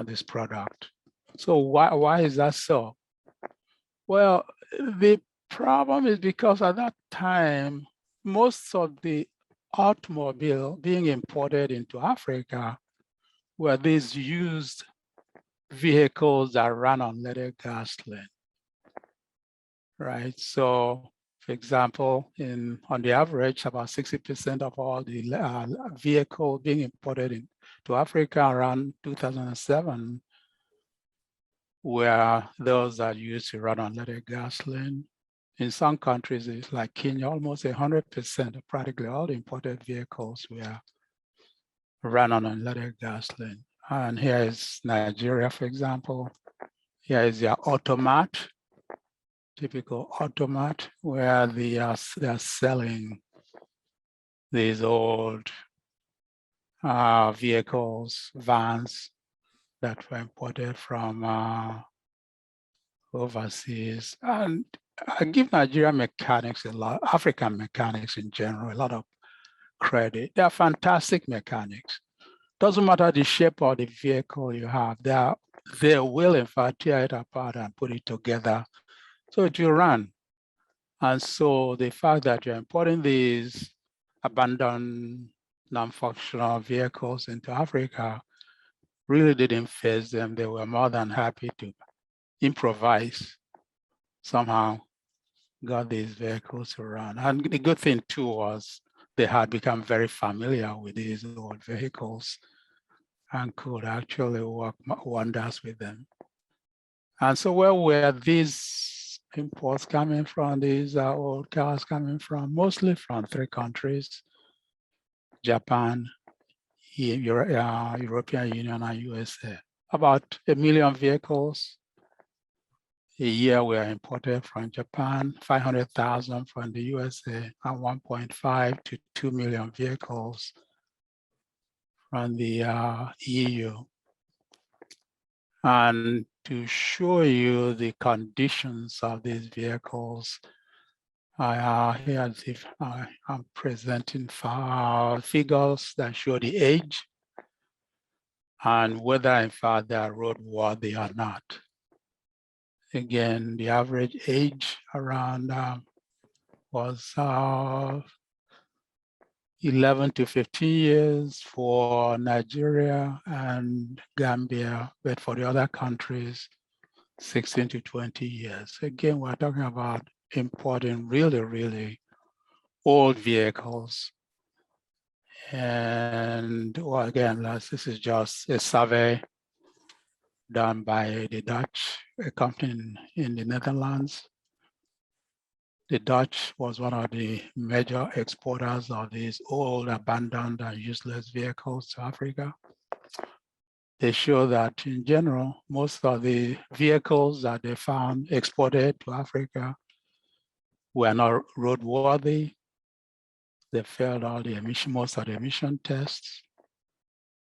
this product. So why is that so? Well, the problem is because at that time, most of the automobile being imported into Africa were these used vehicles that ran on leaded gasoline, right? So, for example, on the average, about 60% of all the vehicles being imported into Africa around 2007 were those that used to run on leaded gasoline. In some countries, it's like Kenya, almost 100% of practically all the imported vehicles were run on unleaded gasoline. And here is Nigeria, for example. Here is their automat, typical automat, where they are selling these old vehicles, vans that were imported from overseas. And I give Nigerian mechanics a lot, African mechanics in general, a lot of credit. They are fantastic mechanics. Doesn't matter the shape of the vehicle you have, they will in fact tear it apart and put it together so it will run. And so the fact that you're importing these abandoned non-functional vehicles into Africa really didn't phase them. They were more than happy to improvise, somehow got these vehicles to run. And the good thing too was they had become very familiar with these old vehicles and could actually work wonders with them. And so where were these imports coming from, these old cars coming from? Mostly from 3 countries, Japan, European Union, and USA. About 1 million vehicles a year were imported from Japan, 500,000 from the USA, and 1.5 to 2 million vehicles from the EU. And to show you the conditions of these vehicles, here I'm presenting figures that show the age and whether in fact they are roadworthy or not. Again, the average age around was 11 to 15 years for Nigeria and Gambia, but for the other countries, 16 to 20 years. Again, we're talking about importing really, really old vehicles. And well, again, this is just a survey done by the Dutch, a company in the Netherlands. The Dutch was one of the major exporters of these old, abandoned, and useless vehicles to Africa. They show that in general, most of the vehicles that they found exported to Africa were not roadworthy. They failed all the most of the emission tests.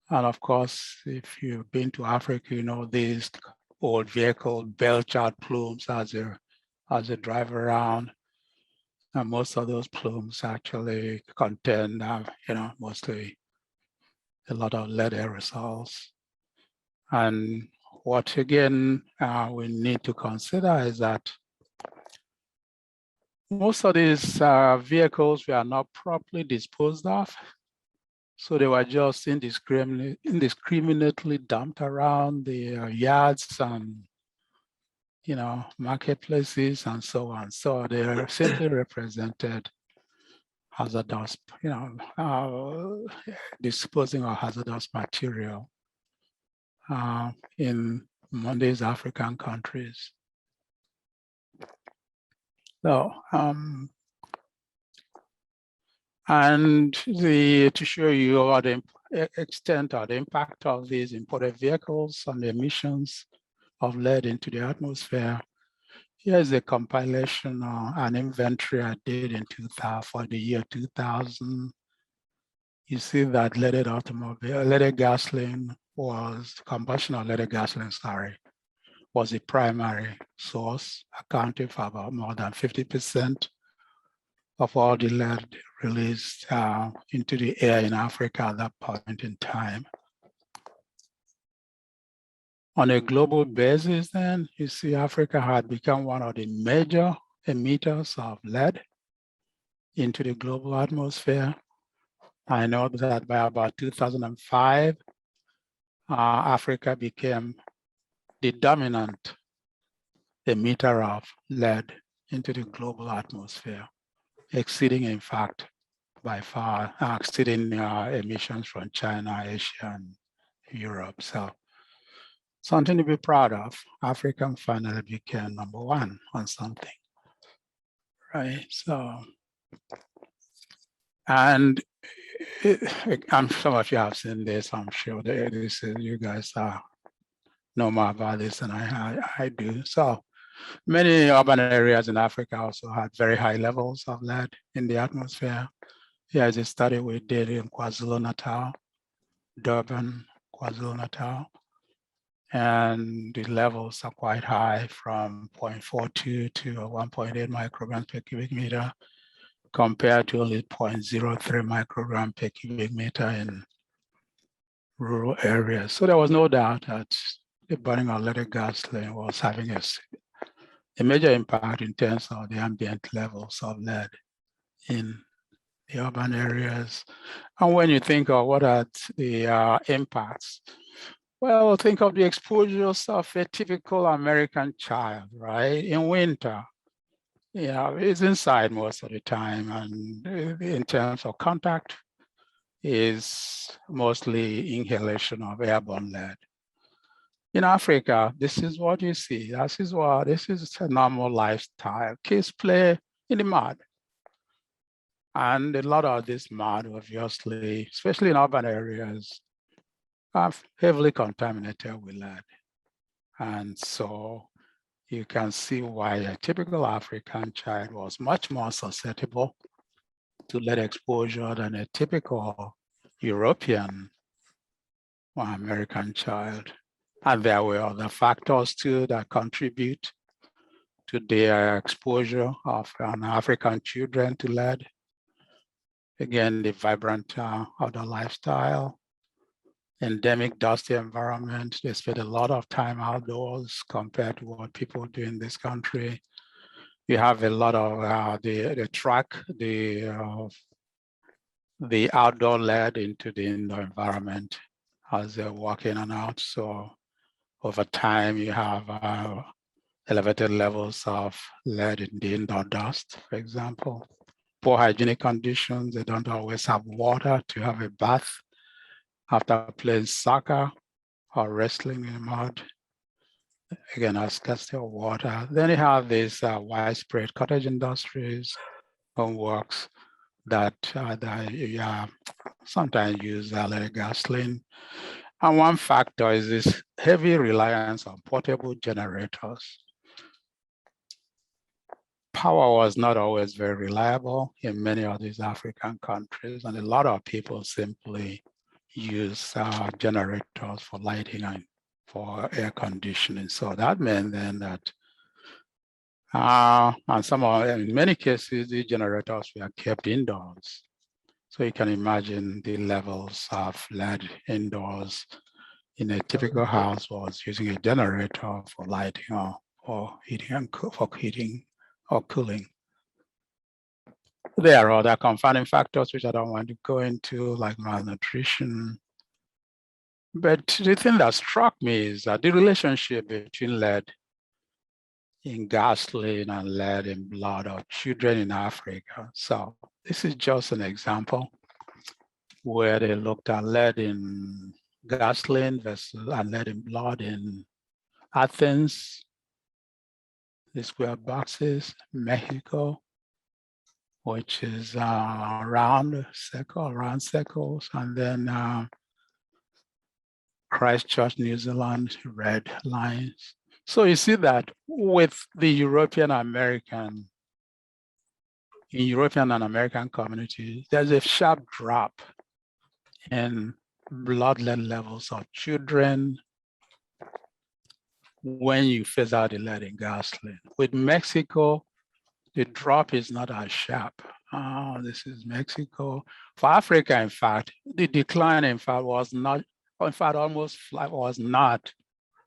And of course, if you've been to Africa, you know these old vehicles belch out plumes as they drive around. And most of those plumes actually contain, mostly a lot of lead aerosols. And what again we need to consider is that most of these vehicles were not properly disposed of. So they were just indiscriminately dumped around the yards and, you know, marketplaces and so on. So they are simply represented hazardous, you know, disposing of hazardous material in these African countries. So, and to show you what the extent or the impact of these imported vehicles on the emissions of lead into the atmosphere, here's a compilation or an inventory I did in 2000 for the year 2000. You see that leaded gasoline was, combustion of leaded gasoline, sorry, was the primary source, accounting for about more than 50% of all the lead released into the air in Africa at that point in time. On a global basis, then, you see Africa had become one of the major emitters of lead into the global atmosphere. I know that by about 2005, Africa became the dominant emitter of lead into the global atmosphere, exceeding, in fact, by far, exceeding emissions from China, Asia, and Europe. So something to be proud of. Africa finally became #1 on something, right? So, and some of you have seen this, I'm sure. This is, you guys know more about this than I do. So many urban areas in Africa also had very high levels of lead in the atmosphere. Here's a study we did in KwaZulu-Natal, Durban, KwaZulu-Natal, and the levels are quite high, from 0.42 to 1.8 micrograms per cubic meter, compared to only 0.03 microgram per cubic meter in rural areas. So there was no doubt that the burning of leaded gasoline was having a major impact in terms of the ambient levels of lead in the urban areas. And when you think of what are the impacts, well, think of the exposures of a typical American child, right? In winter, it's inside most of the time, and in terms of contact, is mostly inhalation of airborne lead. In Africa, this is what you see. This is a normal lifestyle. Kids play in the mud. And a lot of this mud, obviously, especially in urban areas, are heavily contaminated with lead. And so you can see why a typical African child was much more susceptible to lead exposure than a typical European or American child. And there were other factors too that contribute to the exposure of African children to lead. Again, the vibrant outdoor lifestyle, endemic dusty environment. They spend a lot of time outdoors compared to what people do in this country. You have a lot of the outdoor lead into the indoor environment as they're walking in and out. So over time, you have elevated levels of lead in the indoor dust, for example. Poor hygienic conditions, they don't always have water to have a bath after playing soccer or wrestling in the mud. Again, a scarcity of water. Then you have these widespread cottage industries, homeworks that sometimes use leaded gasoline. And one factor is this heavy reliance on portable generators. Power was not always very reliable in many of these African countries, and a lot of people simply use generators for lighting and for air conditioning. So that meant then that, in many cases, the generators were kept indoors. So you can imagine the levels of lead indoors in a typical house was using a generator for lighting or heating or cooling. There are other confounding factors which I don't want to go into, like malnutrition. But the thing that struck me is that the relationship between lead in gasoline and lead in blood of children in Africa. So this is just an example where they looked at lead in gasoline versus and lead in blood in Athens, the square boxes, Mexico, which is round circles, and then Christchurch, New Zealand, red lines. So you see that with the European and American communities, there's a sharp drop in blood lead levels of children when you phase out the lead in gasoline. With Mexico, the drop is not as sharp. This is Mexico. For Africa, in fact, the decline, in fact, was not, in fact, almost flat, was not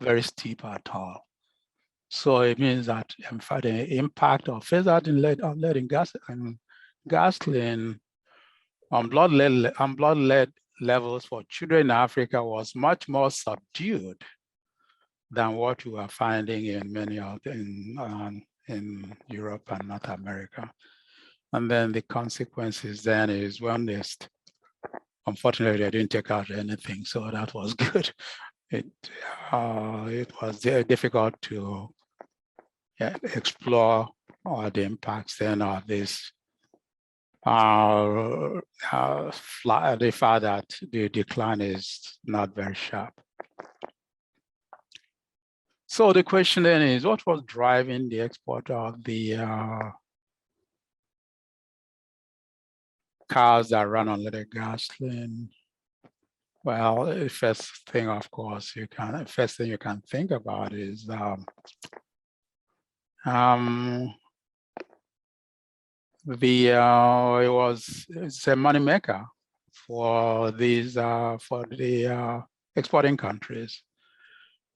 very steep at all. So it means that, in fact, the impact of phase out in lead in gasoline on blood lead levels for children in Africa was much more subdued than what we are finding in many of in Europe and North America. And then the consequences then is when unfortunately, I didn't take out anything, so that was good. It was difficult to explore the impacts then of this the fact that the decline is not very sharp. So the question then is, what was driving the export of the cars that run on leaded gasoline? Well, the first thing, of course, you can think about is it's a money maker for these for the exporting countries.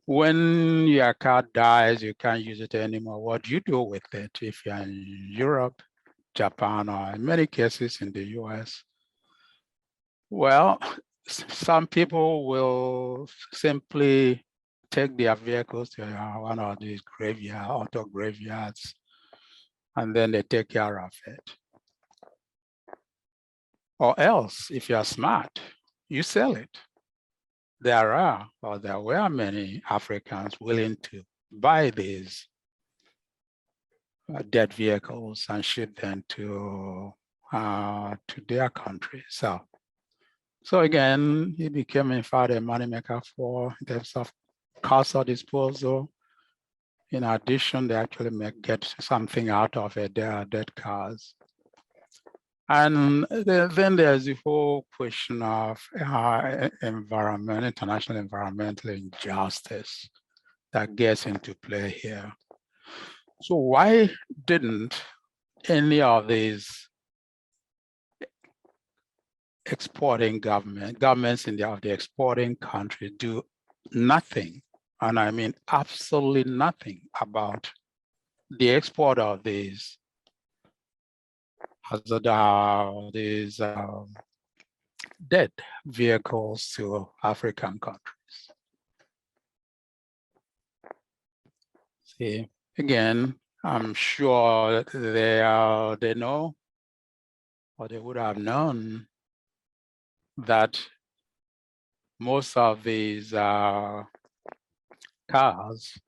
When your car dies, you can't use it anymore. What do you do with it if you're in Europe, Japan, or in many cases in the US? Well, some people will simply take their vehicles to one of these auto graveyards, and then they take care of it. Or else, if you're smart, you sell it. There were many Africans willing to buy these dead vehicles and ship them to their country. So again, it became, in fact, a moneymaker in terms of cost of disposal. In addition, they actually get something out of it. They are dead cars. And then there's the whole question of international environmental injustice that gets into play here. So why didn't any of these exporting governments in the exporting country do nothing, and I mean absolutely nothing, about the export of these dead vehicles to African countries? See, again, I'm sure they know, or they would have known, that most of these cars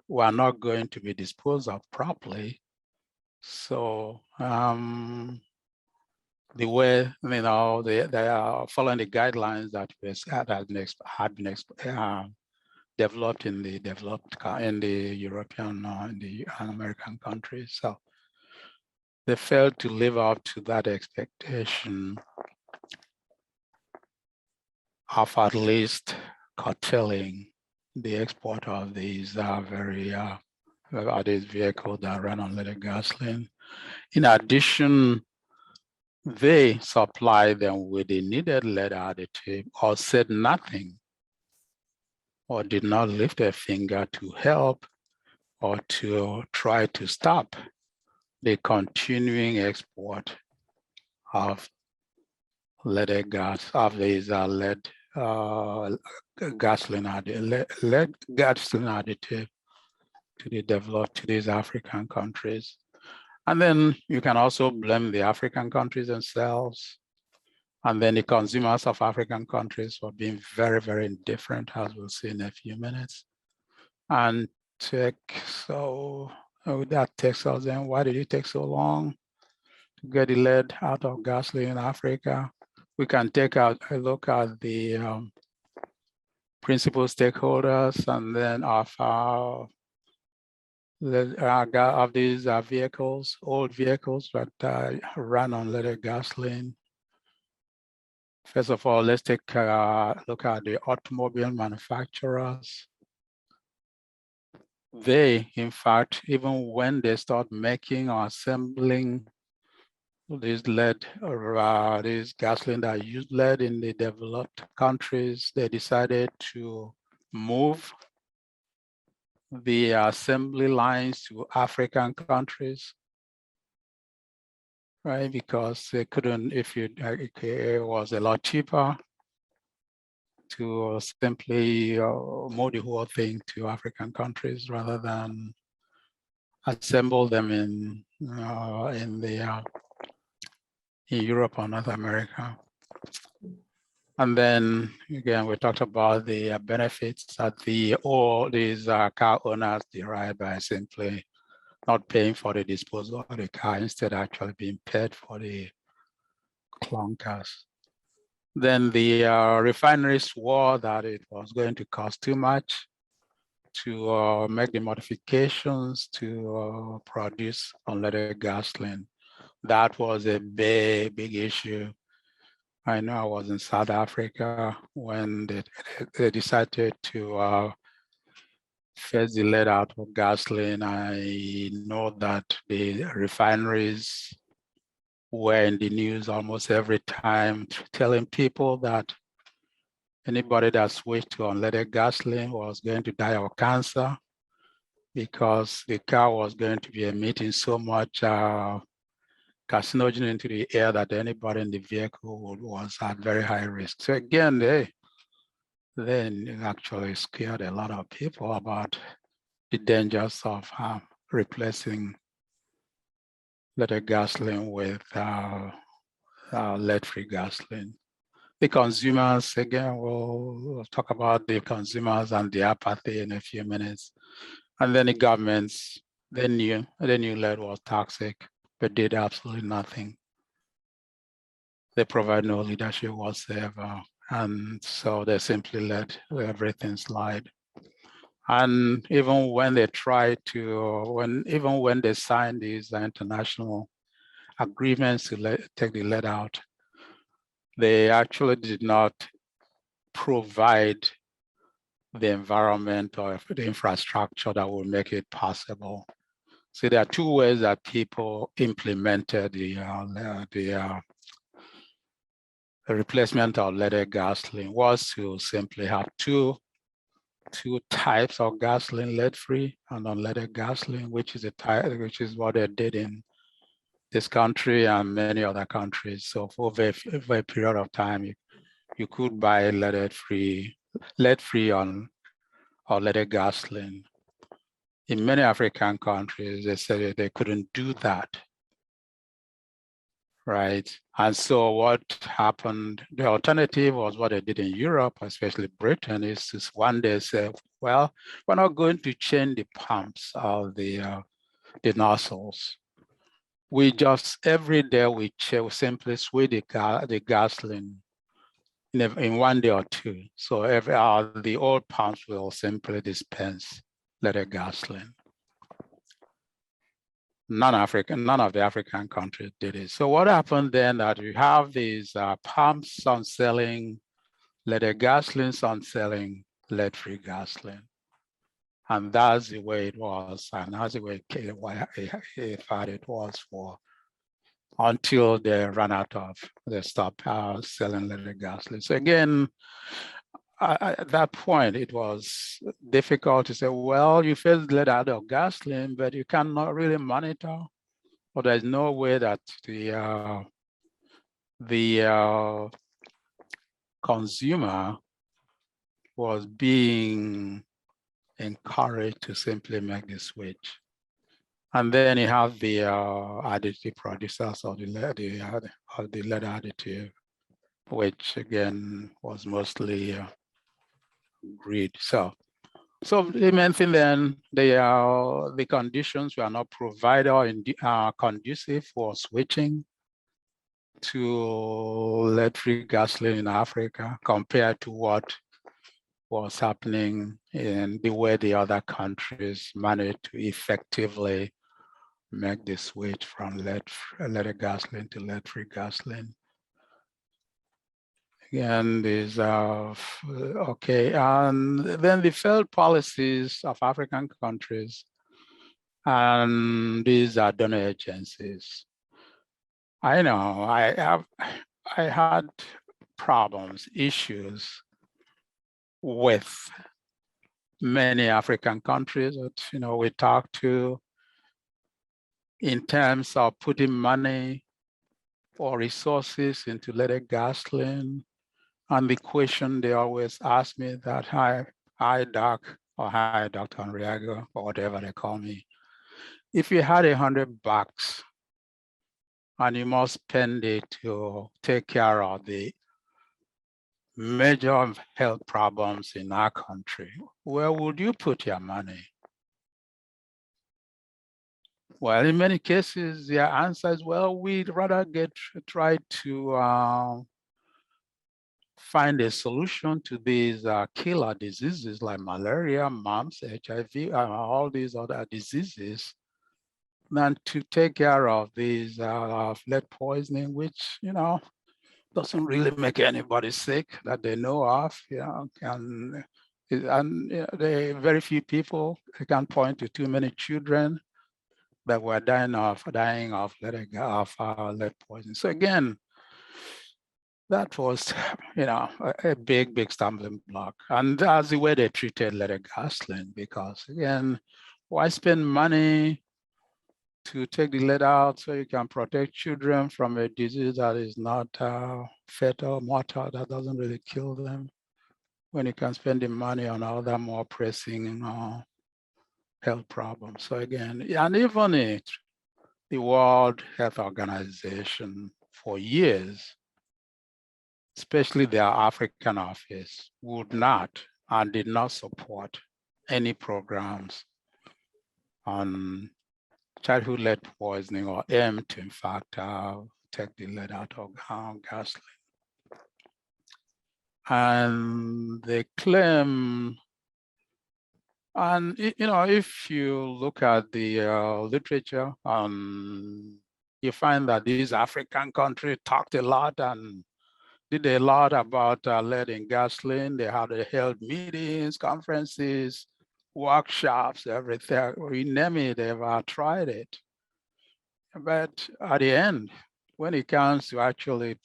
were not going to be disposed of properly. So the way, they are following the guidelines that had been developed in the European in the American countries. So they failed to live up to that expectation of at least curtailing the export of these these vehicles that run on leaded gasoline. In addition, they supplied them with the needed lead additive, or said nothing, or did not lift a finger to help or to try to stop the continuing export of leaded gas, of these lead gasoline lead gasoline additive to be developed to these African countries. And then you can also blame the African countries themselves, and then the consumers of African countries for being very, very indifferent, as we'll see in a few minutes. And that takes us then, why did it take so long to get the lead out of gasoline in Africa? We can take a look at the principal stakeholders and then of these vehicles, old vehicles that run on leaded gasoline. First of all, let's take a look at the automobile manufacturers. They, in fact, even when they start making or assembling these lead or these gasoline that use lead in the developed countries, they decided to move the assembly lines to African countries, right? Because they couldn't, it was a lot cheaper to simply move the whole thing to African countries rather than assemble them in Europe or North America. And then again, we talked about the benefits that all these car owners derive by simply not paying for the disposal of the car, instead actually being paid for the clunkers. Then the refineries swore that it was going to cost too much to make the modifications to produce unleaded gasoline. That was a big, big issue. I know I was in South Africa when they decided to phase the lead out of gasoline. I know that the refineries were in the news almost every time, telling people that anybody that switched to unleaded gasoline was going to die of cancer because the car was going to be emitting so much carcinogen into the air that anybody in the vehicle was at very high risk. So again, they actually scared a lot of people about the dangers of replacing leaded gasoline with lead-free gasoline. The consumers, again, we'll talk about the consumers and the apathy in a few minutes. And then the governments, they knew lead was toxic, but did absolutely nothing. They provide no leadership whatsoever. And so they simply let everything slide. And even when they tried to, even when they signed these international agreements to take the lead out, they actually did not provide the environment or the infrastructure that would make it possible. So there are two ways that people implemented the replacement of leaded gasoline. Was to simply have two types of gasoline, lead-free and unleaded gasoline, which is what they did in this country and many other countries. So for over a period of time, you could buy lead-free or leaded gasoline. In many African countries, they said they couldn't do that, right? And so what happened, the alternative was what they did in Europe, especially Britain, is to one day say, well, we're not going to change the pumps of the nozzles. We just, every day we simply switch the gasoline in 1 day or two. So the old pumps will simply dispense leaded gasoline. None of the African countries did it. So what happened then that you have these pumps on selling leaded gasoline, on selling lead-free gasoline. And that's the way it was. And that's the way it was for until they ran out of, they stopped selling leaded gasoline. So again, at that point, it was difficult to say, well, you first let out of gasoline, but you cannot really monitor, or there's no way that the consumer was being encouraged to simply make the switch. And then you have the additive producers of the lead additive, which again was mostly greed. So the main thing then, the conditions were not provided or conducive for switching to lead-free gasoline in Africa compared to what was happening in the way the other countries managed to effectively make the switch from leaded gasoline to lead-free gasoline. Again, these are okay. And then the failed policies of African countries, and these are donor agencies. I know I had problems, issues with many African countries that we talk to in terms of putting money or resources into leaded gasoline. And the question they always ask me that, hi Doc, or hi Dr. Nriagu, or whatever they call me. If you had $100 and you must spend it to take care of the major health problems in our country, where would you put your money? Well, in many cases, the answer is, well, we'd rather try to find a solution to these killer diseases like malaria, mumps, HIV, all these other diseases, than to take care of these lead poisoning, which doesn't really make anybody sick that they know of. And very few people can point to too many children that were dying of lead poisoning. So again, that was, a big stumbling block. And that's the way they treated leaded gasoline, because again, why spend money to take the lead out so you can protect children from a disease that is not fatal, mortal, that doesn't really kill them, when you can spend the money on other more pressing health problems. So again, and even the World Health Organization for years, especially their African office, would not and did not support any programs on childhood lead poisoning or aim to, in fact, take the lead out of gasoline. And they claim, and if you look at the literature, you find that these African countries talked a lot and did a lot about lead in gasoline. They held meetings, conferences, workshops, everything. We name it, they've tried it. But at the end, when it comes to actually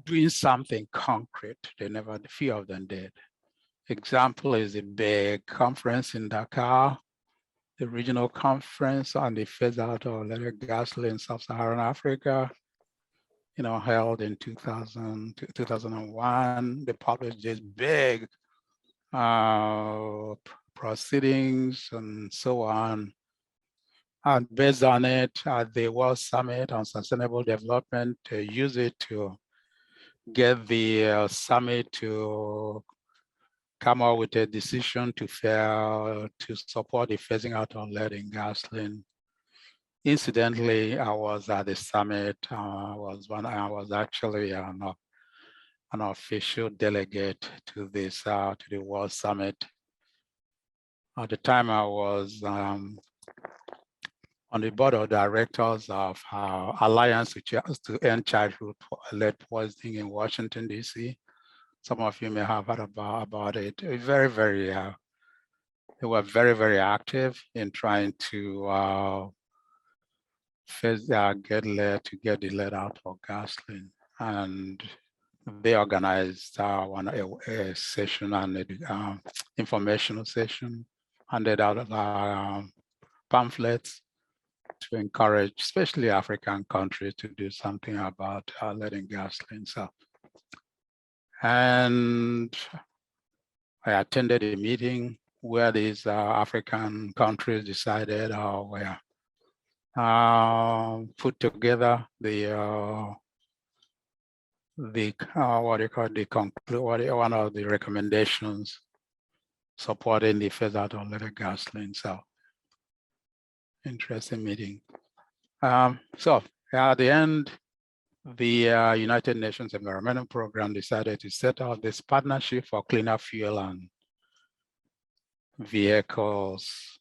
doing something concrete, few of them did. Example is a big conference in Dakar, the regional conference on the phase out of leaded gasoline in sub-Saharan Africa, held in 2001. They published this big proceedings and so on. And based on it, the World Summit on Sustainable Development, use it to get the summit to come up with a decision to support the phasing out of lead in gasoline. Incidentally, I was at the summit. I was actually an official delegate to this to the World Summit. At the time, I was on the board of directors of Alliance to End Childhood Lead Poisoning in Washington, D.C. Some of you may have heard about it. They were very, very active in trying to get the lead out of gasoline. And they organized a session and an informational session, handed out pamphlets to encourage, especially African countries, to do something about lead in gasoline. So, and I attended a meeting where these African countries decided or put together the what do you call the one of the recommendations supporting the phase out of lead gasoline. So interesting meeting. So at the end, the United Nations Environmental Program decided to set out this partnership for cleaner fuel and vehicles,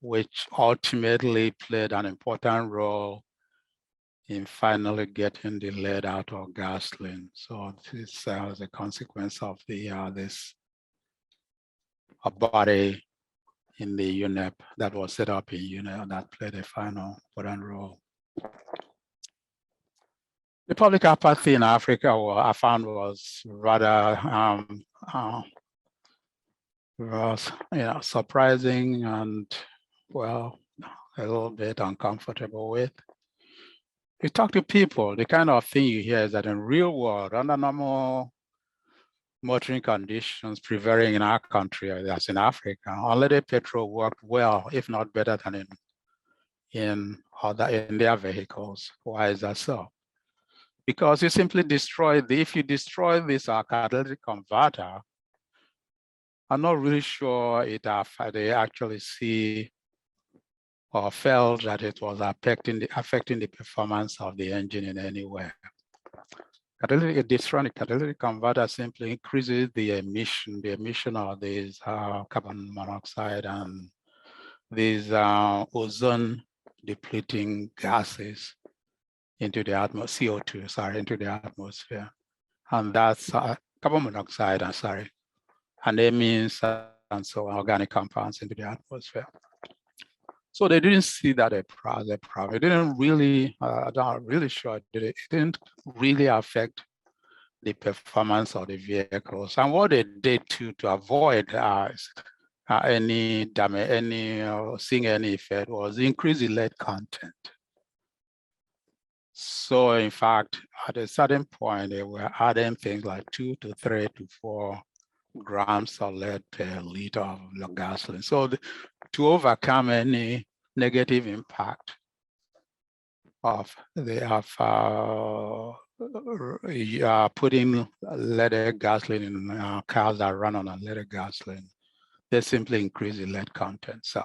which ultimately played an important role in finally getting the lead out of gasoline. So this is a consequence of the this body in the UNEP that was set up in UNEP that played a final important role. The public apathy in Africa, I found, was rather was surprising and, well, a little bit uncomfortable with. You talk to people, the kind of thing you hear is that in real world, under normal motoring conditions prevailing in our country, as in Africa, unleaded petrol worked well, if not better than in their vehicles. Why is that so? Because you simply destroy if you destroy this catalytic converter, I'm not really sure they actually see or felt that it was affecting the performance of the engine in any way. Destroying the catalytic converter simply increases the emission of these carbon monoxide and these ozone depleting gases into the atmosphere, CO2, sorry, into the atmosphere. And that's carbon monoxide, and amines and so organic compounds into the atmosphere. So they didn't see that a problem. It didn't really, I'm not really sure, it didn't really affect the performance of the vehicles. And what they did to avoid any damage, seeing any effect was increase the lead content. So in fact, at a certain point, they were adding things like 2 to 3 to 4 grams of lead per liter of gasoline. So to overcome any negative impact of putting leaded gasoline in cars that run on unleaded gasoline, they simply increase the lead content. So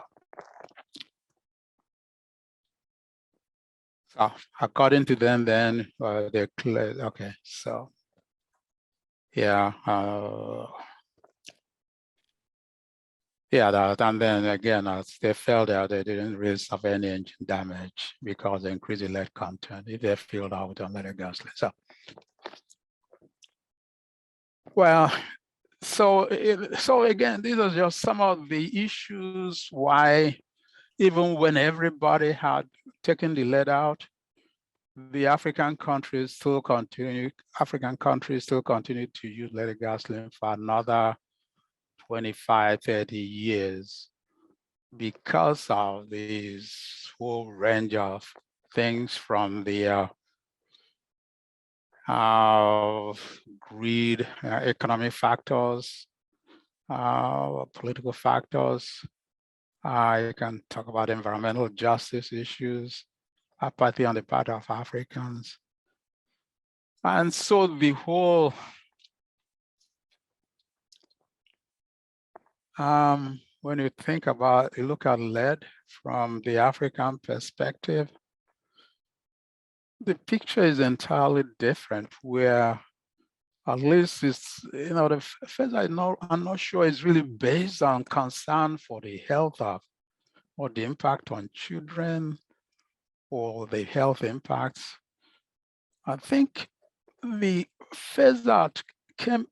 according to them, then they clear. Okay, so yeah. Yeah, and then again, they felt that they didn't really suffer any engine damage because they increased the lead content if they filled out with unleaded gasoline. So, well, so again, these are just some of the issues why, even when everybody had taken the lead out, the African countries still continue to use leaded gasoline for another 25, 30 years because of this whole range of things, from the greed, economic factors, political factors. You can talk about environmental justice issues, apathy on the part of Africans. And so the whole when you look at lead from the African perspective, the picture is entirely different, where at least it's, the first I'm not sure it's really based on concern for the health of, or the impact on children, or the health impacts. I think the phase out came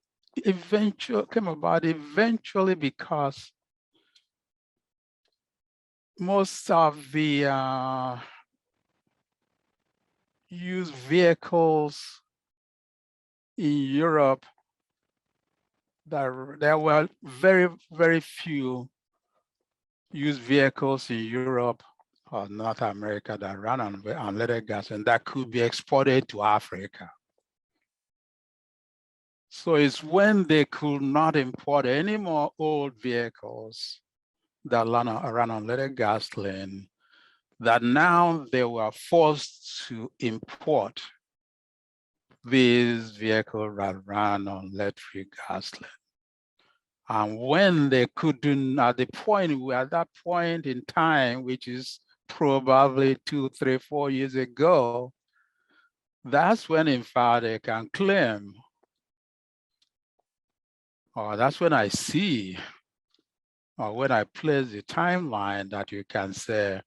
about eventually because most of the used vehicles in Europe, there were very, very few used vehicles in Europe or North America that run on unleaded gasoline that could be exported to Africa. So it's when they could not import any more old vehicles that run on unleaded gasoline that now they were forced to import these vehicles that ran on electric gasoline. And when they couldn't, at that point in time, which is probably 2, 3, 4 years ago, that's when in fact they can claim, or that's when I see, or when I place the timeline that you can say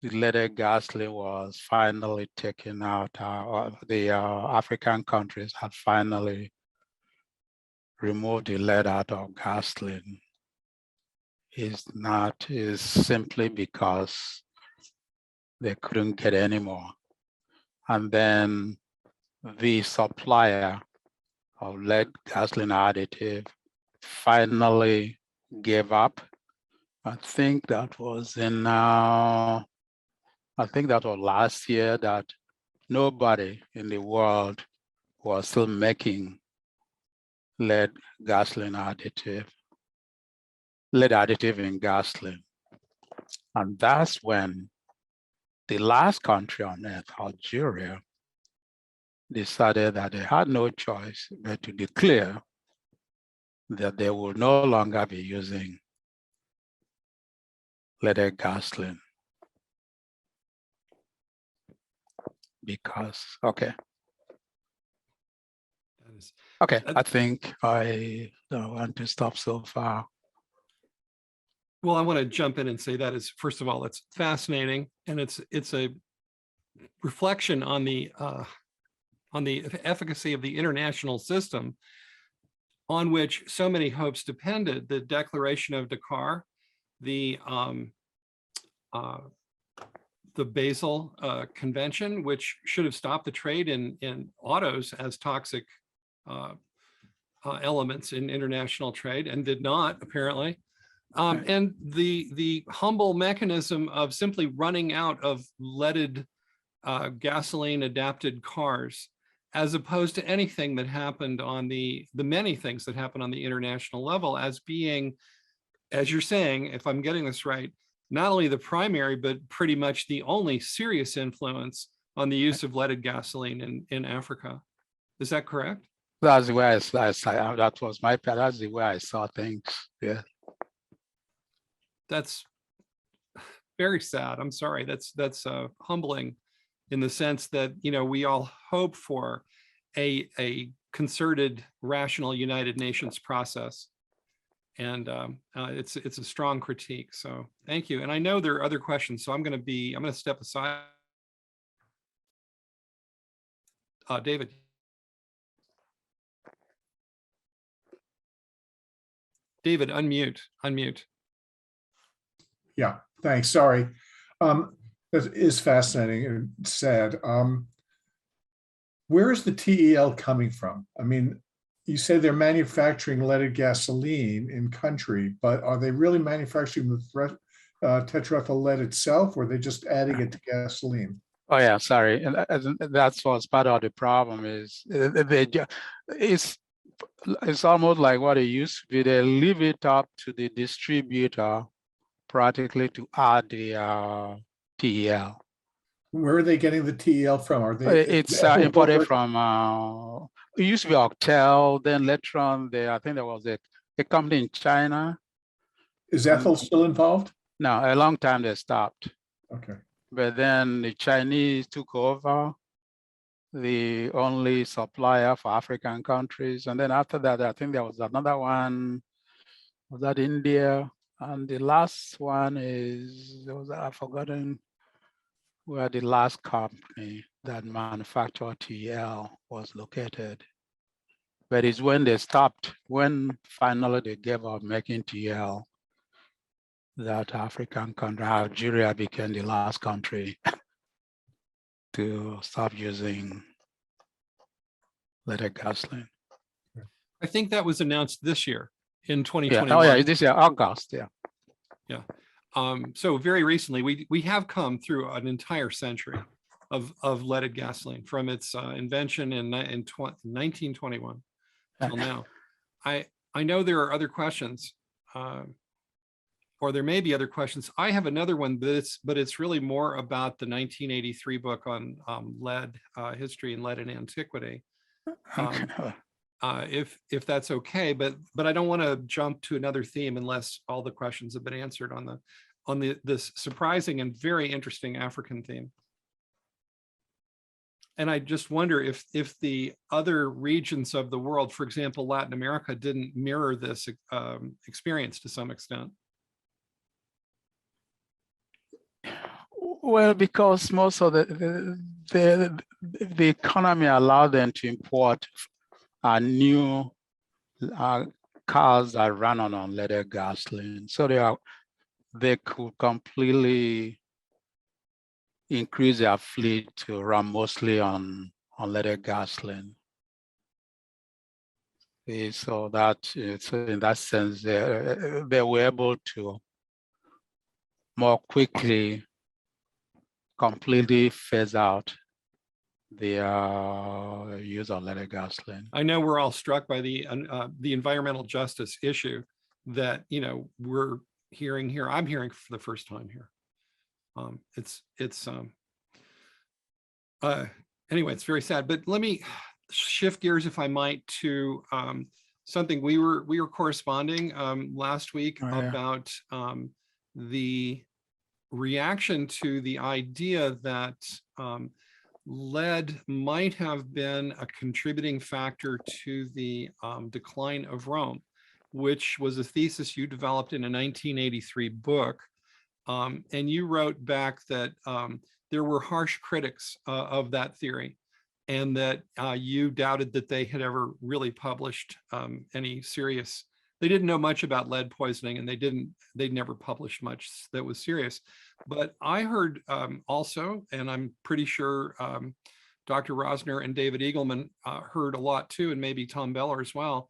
the leaded gasoline was finally taken out, or the African countries had finally removed the lead out of gasoline. Is simply because they couldn't get any more. And then the supplier of lead gasoline additive finally gave up. I think that was last year, that nobody in the world was still making lead additive in gasoline. And that's when the last country on earth, Algeria, decided that they had no choice but to declare that they will no longer be using leaded gasoline. Because, okay. Okay, I think I don't want to stop so far. Well, I want to jump in and say that is, first of all, it's fascinating, and it's a reflection on the efficacy of the international system on which so many hopes depended. The Declaration of Dakar, the Basel Convention, which should have stopped the trade in autos as toxic elements in international trade, and did not, apparently. And the humble mechanism of simply running out of leaded gasoline adapted cars, as opposed to anything that happened on the many things that happen on the international level, as being, as you're saying, if I'm getting this right, not only the primary, but pretty much the only serious influence on the use of leaded gasoline in Africa. Is that correct? That's the way I that was my part. That's the way I saw things. Yeah. That's very sad. I'm sorry. That's humbling, in the sense that, you know, we all hope for a concerted, rational United Nations process, and it's a strong critique. So thank you. And I know there are other questions, so I'm going to step aside. David. David, unmute. Yeah, thanks. Sorry. That is fascinating and sad. Where is the TEL coming from? I mean, you say they're manufacturing leaded gasoline in country, but are they really manufacturing the tetraethyl lead itself, or are they just adding it to gasoline? Oh yeah, sorry. And that's what's part of the problem is it's almost like what it used to be. They leave it up to the distributor practically to add the TEL. Where are they getting the TEL from? Are they? It's imported from. It used to be Octel. Then later on, I think there was a company in China. Is ethyl still involved? No, a long time they stopped. Okay. But then the Chinese took over, the only supplier for African countries. And then after that, I think there was another one. Was that India? And the last one I've forgotten where the last company that manufactured TEL was located. But it's when they stopped, when finally they gave up making TEL, that African country, Algeria, became the last country to stop using leaded gasoline. I think that was announced this year in 2021. Yeah. Oh yeah, this year, August, yeah. Yeah. So very recently, we have come through an entire century of leaded gasoline from its invention in 1921 till now. I know there are other questions, or there may be other questions. I have another one, but it's really more about the 1983 book on lead history and lead in antiquity. If that's okay, but I don't want to jump to another theme unless all the questions have been answered on this surprising and very interesting African theme. And I just wonder if the other regions of the world, for example, Latin America, didn't mirror this experience to some extent. Well, because most of the economy allowed them to import new cars that run on unleaded gasoline. So they could completely increase their fleet to run mostly on unleaded gasoline. So in that sense, they were able to more quickly completely phase out the use of leaded gasoline. I know we're all struck by the environmental justice issue that we're hearing here. I'm hearing for the first time here. Anyway, it's very sad. But let me shift gears, if I might, to something we were corresponding last week about the reaction to the idea that lead might have been a contributing factor to the decline of Rome, which was a thesis you developed in a 1983 book. And you wrote back that there were harsh critics of that theory, and that you doubted that they had ever really published any serious. They didn't know much about lead poisoning, and they'd never published much that was serious. But I heard also, and I'm pretty sure Dr. Rosner and David Egilman heard a lot too, and maybe Tom Beller as well,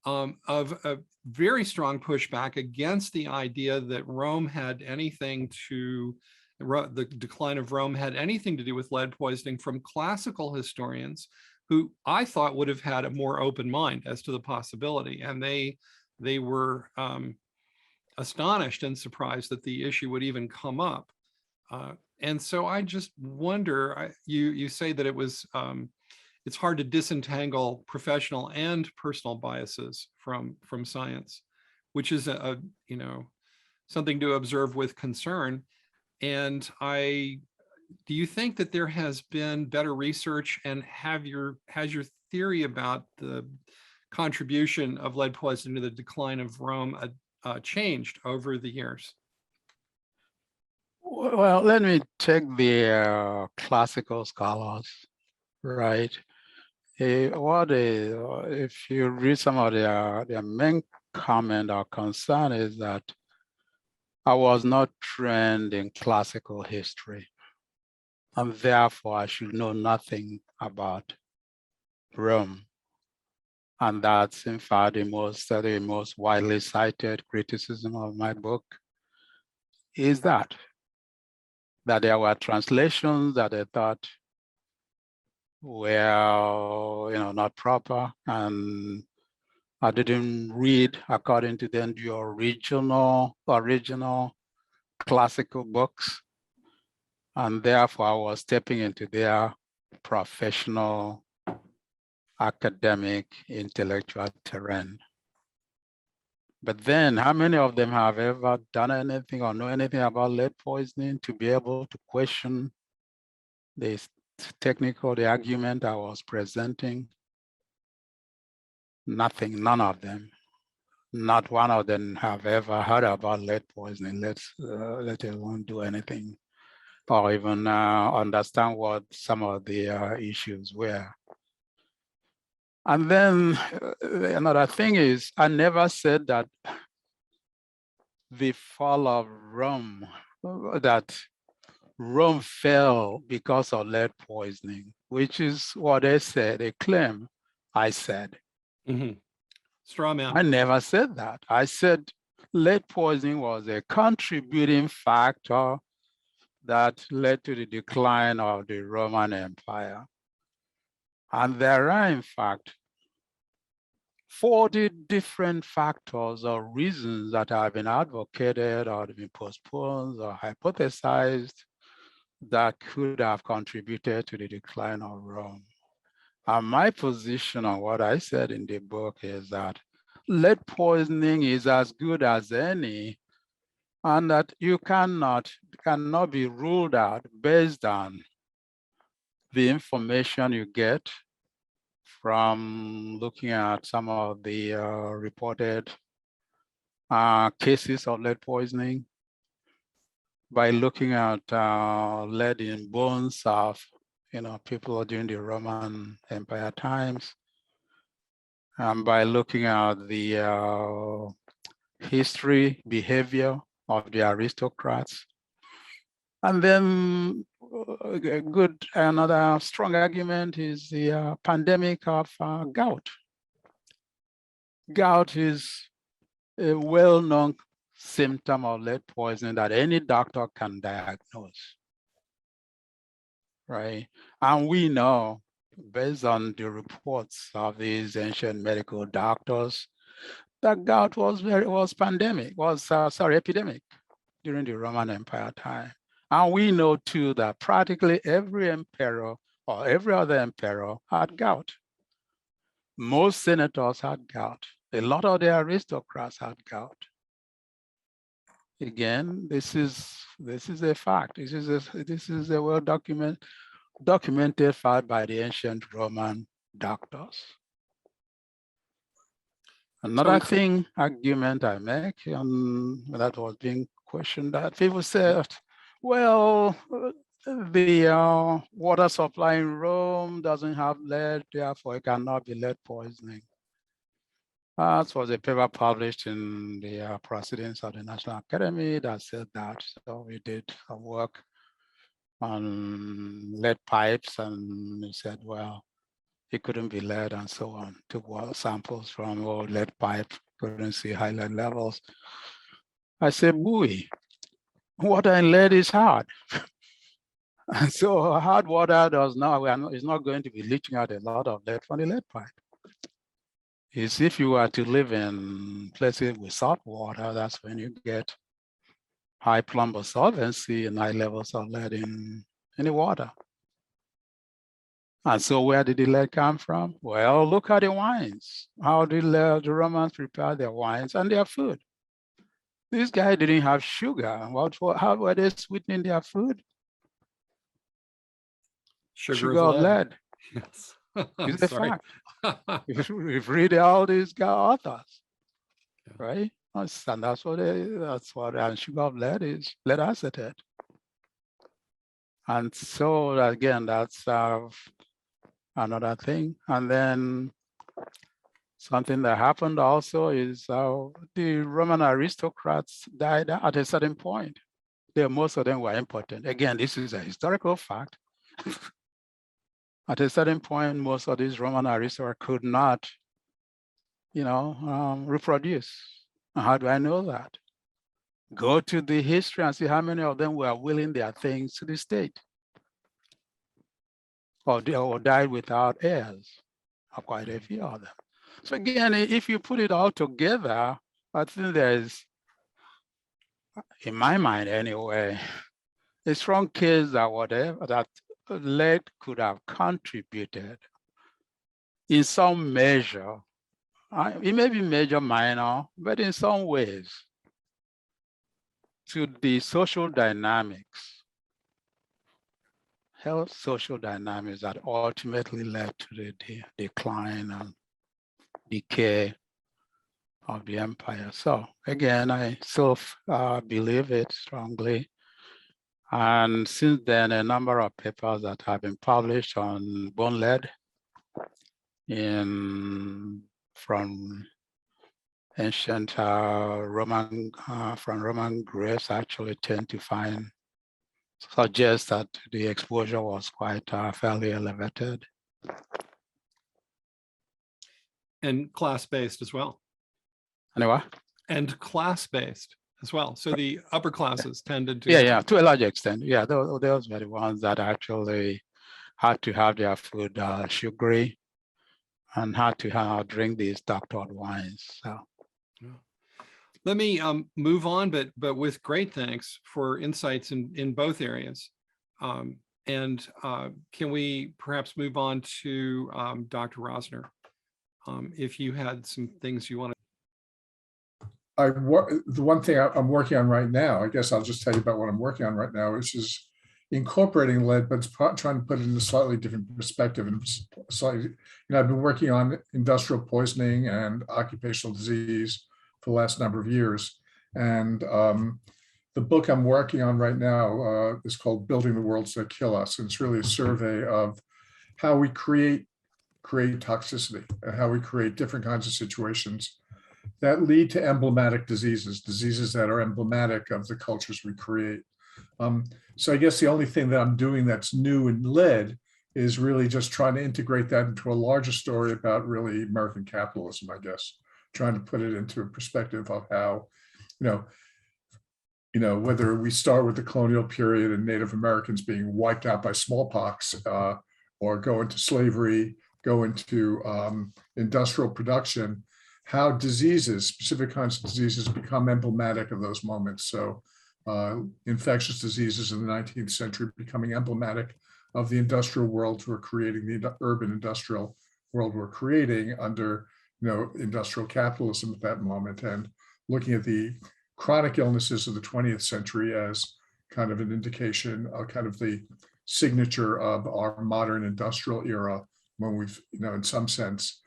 of a very strong pushback against the idea that Rome had anything to, the decline of Rome had anything to do with lead poisoning, from classical historians who I thought would have had a more open mind as to the possibility. And they were astonished and surprised that the issue would even come up. And so I just wonder, you say that it was, it's hard to disentangle professional and personal biases from science, which is something to observe with concern. And do you think that there has been better research, and has your theory about the contribution of lead poisoning to the decline of Rome changed over the years? Well, let me take the classical scholars, right? If you read some of their main comment or concern is that I was not trained in classical history, and therefore I should know nothing about Rome. And that's in fact the most widely cited criticism of my book, is that there were translations that they thought were not proper, and I didn't read according to them the original classical books, and therefore I was stepping into their professional, academic, intellectual terrain. But then how many of them have ever done anything or know anything about lead poisoning to be able to question the argument I was presenting? Nothing, none of them. Not one of them have ever heard about lead poisoning, let alone do anything or even understand what some of the issues were. And then another thing is, I never said that the fall of Rome, that Rome fell because of lead poisoning, which is what they said, they claim I said. Mm-hmm. Straw man. I never said that. I said lead poisoning was a contributing factor that led to the decline of the Roman Empire. And there are, in fact, 40 different factors or reasons that have been advocated or been postponed or hypothesized that could have contributed to the decline of Rome. And my position on what I said in the book is that lead poisoning is as good as any, and that you cannot be ruled out based on the information you get from looking at some of the reported cases of lead poisoning, by looking at lead in bones of people during the Roman Empire times, and by looking at the history, behavior of the aristocrats. And then another strong argument is the pandemic of gout. Gout is a well-known symptom of lead poisoning that any doctor can diagnose, right? And we know, based on the reports of these ancient medical doctors, that gout was epidemic during the Roman Empire time. And we know too that practically every emperor or every other emperor had gout. Most senators had gout. A lot of the aristocrats had gout. Again, this is a fact. This is a well documented fact by the ancient Roman doctors. Another argument I make, that was being questioned, that people said, well, the water supply in Rome doesn't have lead, therefore it cannot be lead poisoning. That was a paper published in the Proceedings of the National Academy that said that. So we did some work on lead pipes, and we said, well, it couldn't be lead and so on. Took samples from old lead pipe, couldn't see high lead levels. I said, buoy, water and lead is hard. And so hard water is not going to be leaching out a lot of lead from the lead pipe. Is if you were to live in places with salt water, that's when you get high plumber solvency and high levels of lead in the water. And so where did the lead come from? Well, look at the wines. How did the Romans prepare their wines and their food? These guys didn't have sugar. How were they sweetening their food? Sugar of lead. Yes. It's a fact. If you read all these authors, right? And that's what and sugar of lead is, lead acetate. And so again, that's another thing. And then something that happened also is the Roman aristocrats died at a certain point. Most of them were impotent. Again, this is a historical fact. At a certain point, most of these Roman aristocrats could not, reproduce. How do I know that? Go to the history and see how many of them were willing their things to the state, or died without heirs, or quite a few of them. So again, if you put it all together, I think there's, in my mind anyway, a strong case that lead could have contributed in some measure. It may be major, minor, but in some ways to the social dynamics, health social dynamics that ultimately led to the decline and decay of the empire. So again, I still believe it strongly. And since then, a number of papers that have been published on bone lead from ancient Roman graves actually tend to suggest that the exposure was quite fairly elevated. And class-based as well. Anyway? And class-based as well. So the upper classes tended to. Yeah, to a large extent. Yeah, those were the ones that actually had to have their food sugary and had to drink these doctored wines. So. Let me move on, but with great thanks for insights in both areas. And can we perhaps move on to Dr. Rosner? If you had some things you want to. The one thing I'm working on right now, I guess I'll just tell you about what I'm working on right now, which is incorporating lead, but trying to put it in a slightly different perspective. And slightly, I've been working on industrial poisoning and occupational disease for the last number of years. And the book I'm working on right now is called Building the Worlds That Kill Us. And it's really a survey of how we create toxicity and how we create different kinds of situations that lead to emblematic diseases that are emblematic of the cultures we create. So I guess the only thing that I'm doing that's new in lead is really just trying to integrate that into a larger story about really American capitalism, I guess, trying to put it into a perspective of how, whether we start with the colonial period and Native Americans being wiped out by smallpox, or go into slavery, go into industrial production, how diseases, specific kinds of diseases, become emblematic of those moments. So infectious diseases in the 19th century becoming emblematic of the industrial world we're creating, the urban industrial world we're creating under industrial capitalism at that moment, and looking at the chronic illnesses of the 20th century as kind of an indication of kind of the signature of our modern industrial era, when we've, in some sense,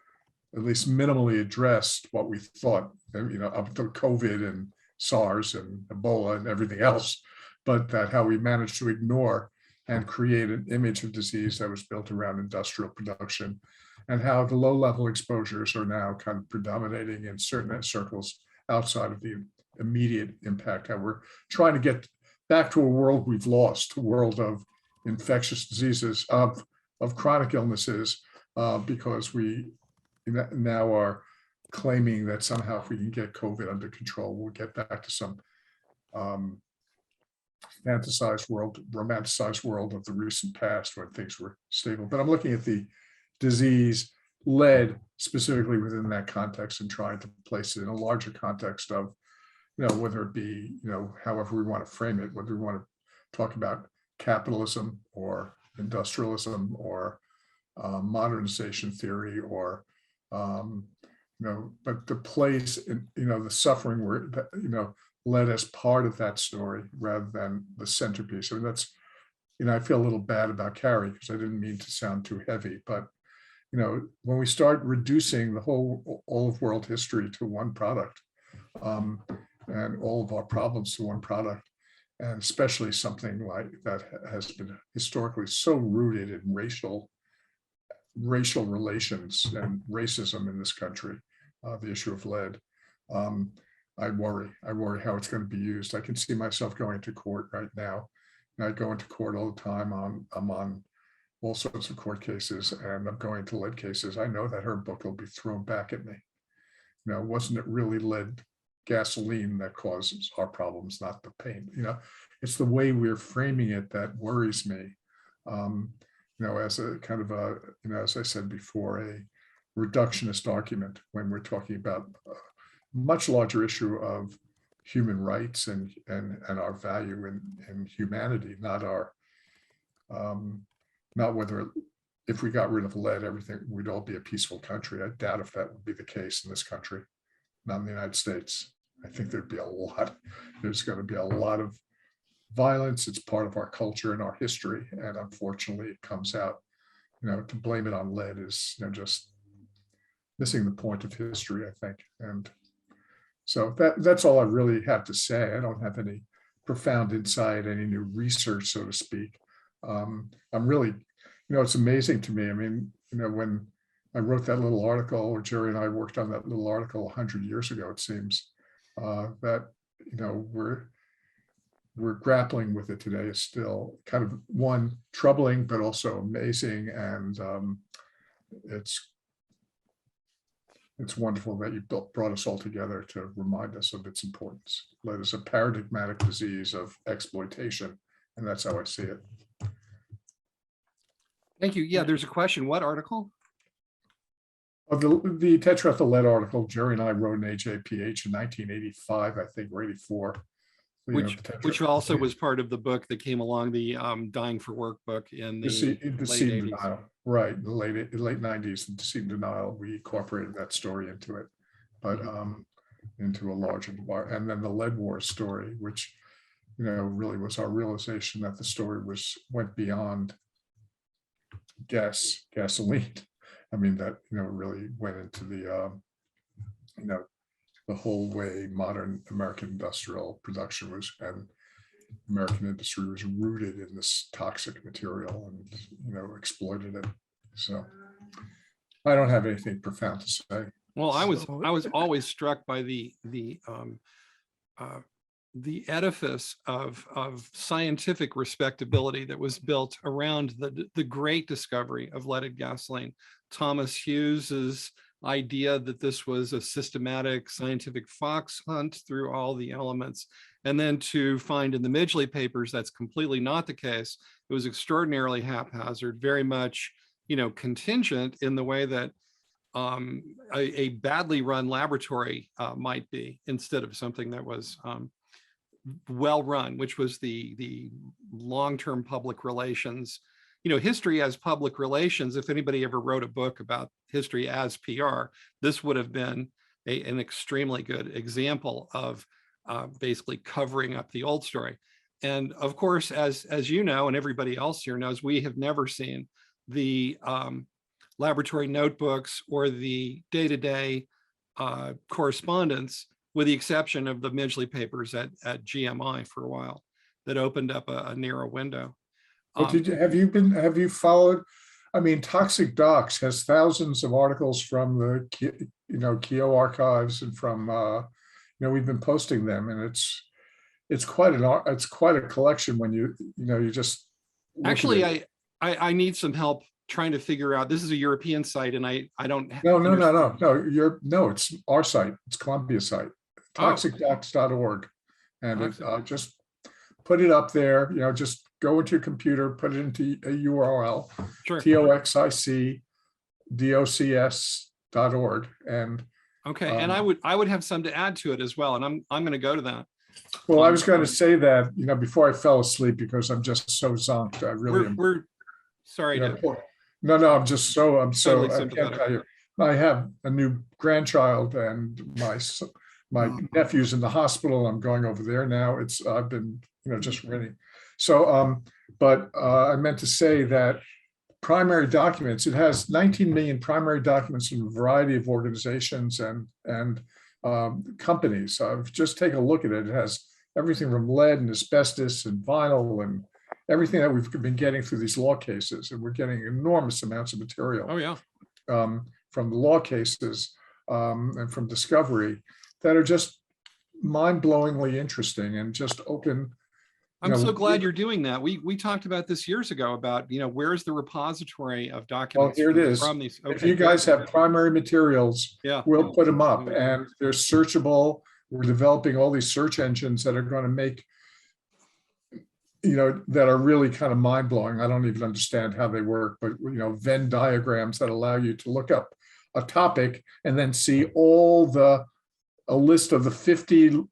at least minimally addressed what we thought, up until COVID and SARS and Ebola and everything else, but that how we managed to ignore and create an image of disease that was built around industrial production, and how the low-level exposures are now kind of predominating in certain circles outside of the immediate impact, how we're trying to get back to a world we've lost, a world of infectious diseases, of chronic illnesses, because we now are claiming that somehow if we can get COVID under control, we'll get back to some romanticized world of the recent past when things were stable. But I'm looking at the disease lead specifically within that context and trying to place it in a larger context of, whether it be, however we want to frame it, whether we want to talk about capitalism or industrialism or modernization theory or, but the place in, the suffering where, led as part of that story rather than the centerpiece. I mean, that's, I feel a little bad about Carrie because I didn't mean to sound too heavy, but, when we start reducing the all of world history to one product, and all of our problems to one product, and especially something like that has been historically so rooted in racial relations and racism in this country, the issue of lead. I worry how it's going to be used. I can see myself going to court right now. And I go into court all the time. I'm on all sorts of court cases, and I'm going to lead cases. I know that her book will be thrown back at me. Wasn't it really lead gasoline that causes our problems, not the pain? It's the way we're framing it that worries me. As a kind of a, as I said before, a reductionist argument when we're talking about a much larger issue of human rights and our value in humanity, not our, not whether if we got rid of lead, everything, we'd all be a peaceful country. I doubt if that would be the case in this country, not in the United States. I think there's going to be a lot of violence. It's part of our culture and our history. And unfortunately, it comes out, to blame it on lead is just missing the point of history, I think. And so that's all I really have to say. I don't have any profound insight, any new research, so to speak. I'm really, it's amazing to me. I mean, when I wrote that little article, or Jerry and I worked on that little article 100 years ago, it seems, that, we're grappling with it today is still kind of one troubling, but also amazing. And it's it's wonderful that you brought us all together to remind us of its importance. Lead is a paradigmatic disease of exploitation, and that's how I see it. Thank you. Yeah, there's a question. What article? Of the tetraethyl lead article, Jerry and I wrote an HAPH in 1985, I think, or 84. Which also was part of the book that came along, the Dying for Work book in the late Deceit 80s. Denial, right? The late 90s, and Deceit and Denial. We incorporated that story into it, but into a larger part. And then the Lead War story, which really was our realization that the story went beyond gasoline. I mean, that really went into the the whole way modern American industrial production was, and American industry was rooted in this toxic material and exploited it. So I don't have anything profound to say. Well, I was always struck by the edifice of scientific respectability that was built around the great discovery of leaded gasoline. Thomas Hughes's idea that this was a systematic scientific fox hunt through all the elements, and then to find in the Midgley papers that's completely not the case. It was extraordinarily haphazard, very much contingent in the way that a badly run laboratory might be, instead of something that was well run, which was the long-term public relations. History as public relations, if anybody ever wrote a book about history as PR, this would have been an extremely good example of basically covering up the old story. And of course, as you know, and everybody else here knows, we have never seen the laboratory notebooks or the day-to-day correspondence, with the exception of the Midgley papers at GMI for a while, that opened up a narrow window. But have you followed? I mean, Toxic Docs has thousands of articles from the Keogh archives, and from we've been posting them, and it's quite a collection when you just actually I need some help trying to figure out. This is a European site, and I don't. No, it's our site. It's Columbia site, toxicdocs.org, and just put it up there. Just go into your computer, put it into a URL, sure. toxicdocs.org, and okay. And I would have some to add to it as well, and I'm going to go to that. Well, I was going to say that before I fell asleep, because I'm just so zonked. I really am. We're sorry. No, I'm so Totally I can't tell you. I have a new grandchild, and my nephew's in the hospital. I'm going over there now. I've been just ready. So, but I meant to say that primary documents, it has 19 million primary documents from a variety of organizations and companies. Just take a look at it. It has everything from lead and asbestos and vinyl and everything that we've been getting through these law cases. And we're getting enormous amounts of material. Oh, yeah. From the law cases and from discovery that are just mind-blowingly interesting and just open. I'm so glad you're doing that. We talked about this years ago about, where's the repository of documents. Well, here it is. From these. Okay, if you guys have primary materials, yeah, we'll put them up, and they're searchable. We're developing all these search engines that are going to make, that are really kind of mind-blowing. I don't even understand how they work, but, Venn diagrams that allow you to look up a topic and then see a list of the 50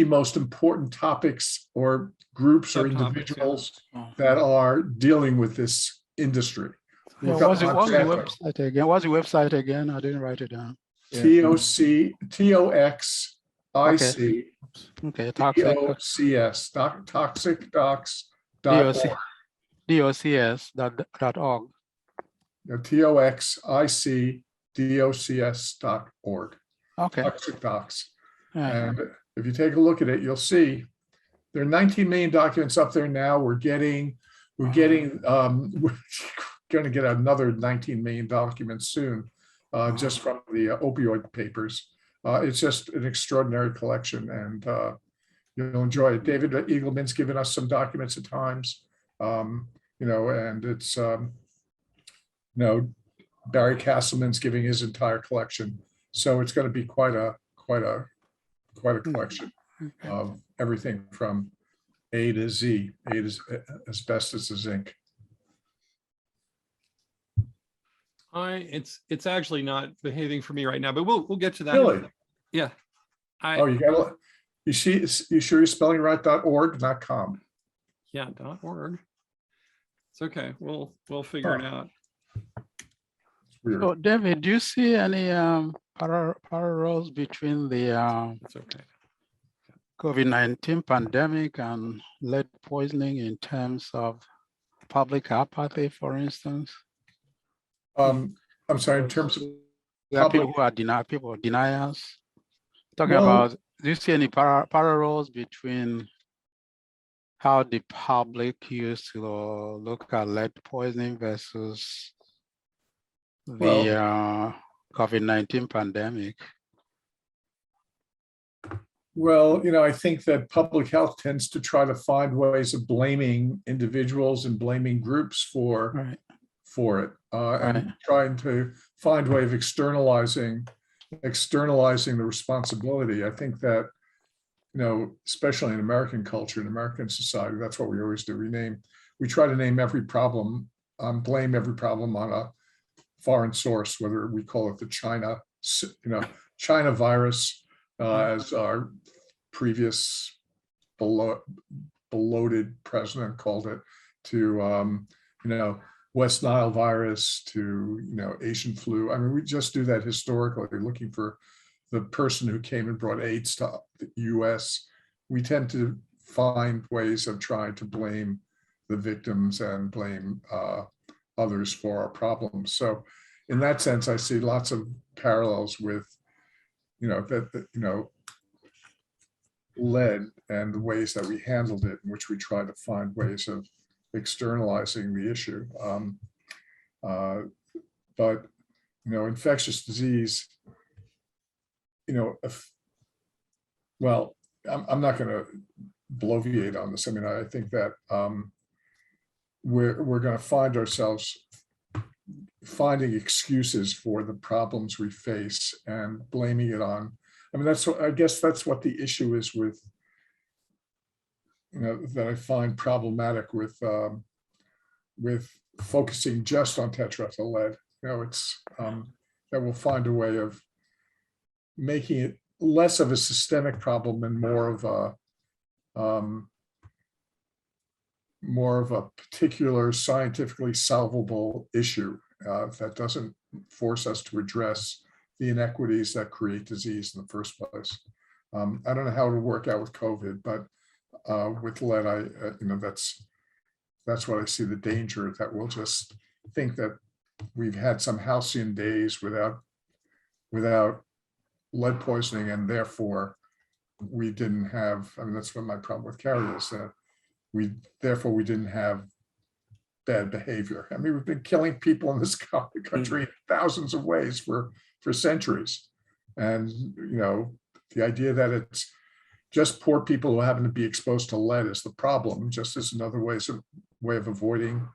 most important topics or groups or individuals that are dealing with this industry. Yeah, what's the website again? What's the website again? I didn't write it down. TOXIC. Okay, DOCS, toxicdocs.org. DOCS.org. TOXICDOCS.org. Okay. Toxic Docs. And if you take a look at it, you'll see there are 19 million documents up there now. We're going to get another 19 million documents soon, just from the opioid papers. It's just an extraordinary collection, and you'll enjoy it. David Egilman's given us some documents at times, and it's, Barry Castleman's giving his entire collection. So it's going to be quite a collection of everything from A to Z, A to asbestos to zinc. It's actually not behaving for me right now, but we'll get to that. Really? Yeah. Oh, you sure you're spelling right? .org, not .com. Yeah, .org. It's okay. We'll figure it out. It's weird. So David, do you see any parallels between the It's okay. COVID-19 pandemic and lead poisoning in terms of public apathy, for instance? I'm sorry, in terms of There are people public- who are people deniers. Talking Well- about, do you see any parallels between how the public used to look at lead poisoning versus the COVID-19 pandemic? Well, I think that public health tends to try to find ways of blaming individuals and blaming groups for Right. it, Right. and trying to find a way of externalizing the responsibility. I think that, especially in American culture, in American society, that's what we always do. We try to name every problem, blame every problem on a foreign source, whether we call it the China virus, as our previous bloated president called it, to West Nile virus, to Asian flu. I mean, we just do that historically, looking for the person who came and brought AIDS to the US. We tend to find ways of trying to blame the victims and blame others for our problems. So in that sense, I see lots of parallels with lead and the ways that we handled it, in which we try to find ways of externalizing the issue. But infectious disease, well, I'm not going to bloviate on this. I mean, I think that we're going to find ourselves finding excuses for the problems we face and blaming it on. I mean, I guess that's what the issue is with, that I find problematic with focusing just on tetraethyl lead. It's that we'll find a way of making it less of a systemic problem and more of a particular scientifically solvable issue that doesn't force us to address the inequities that create disease in the first place. I don't know how it'll work out with COVID, but with lead, that's what I see the danger, that we'll just think that we've had some halcyon days without lead poisoning, and therefore we didn't have, that's what my problem with Carrie is, that we didn't have bad behavior. I mean, we've been killing people in this country in thousands of ways for centuries. And, the idea that it's just poor people who happen to be exposed to lead is the problem, just is another way of avoiding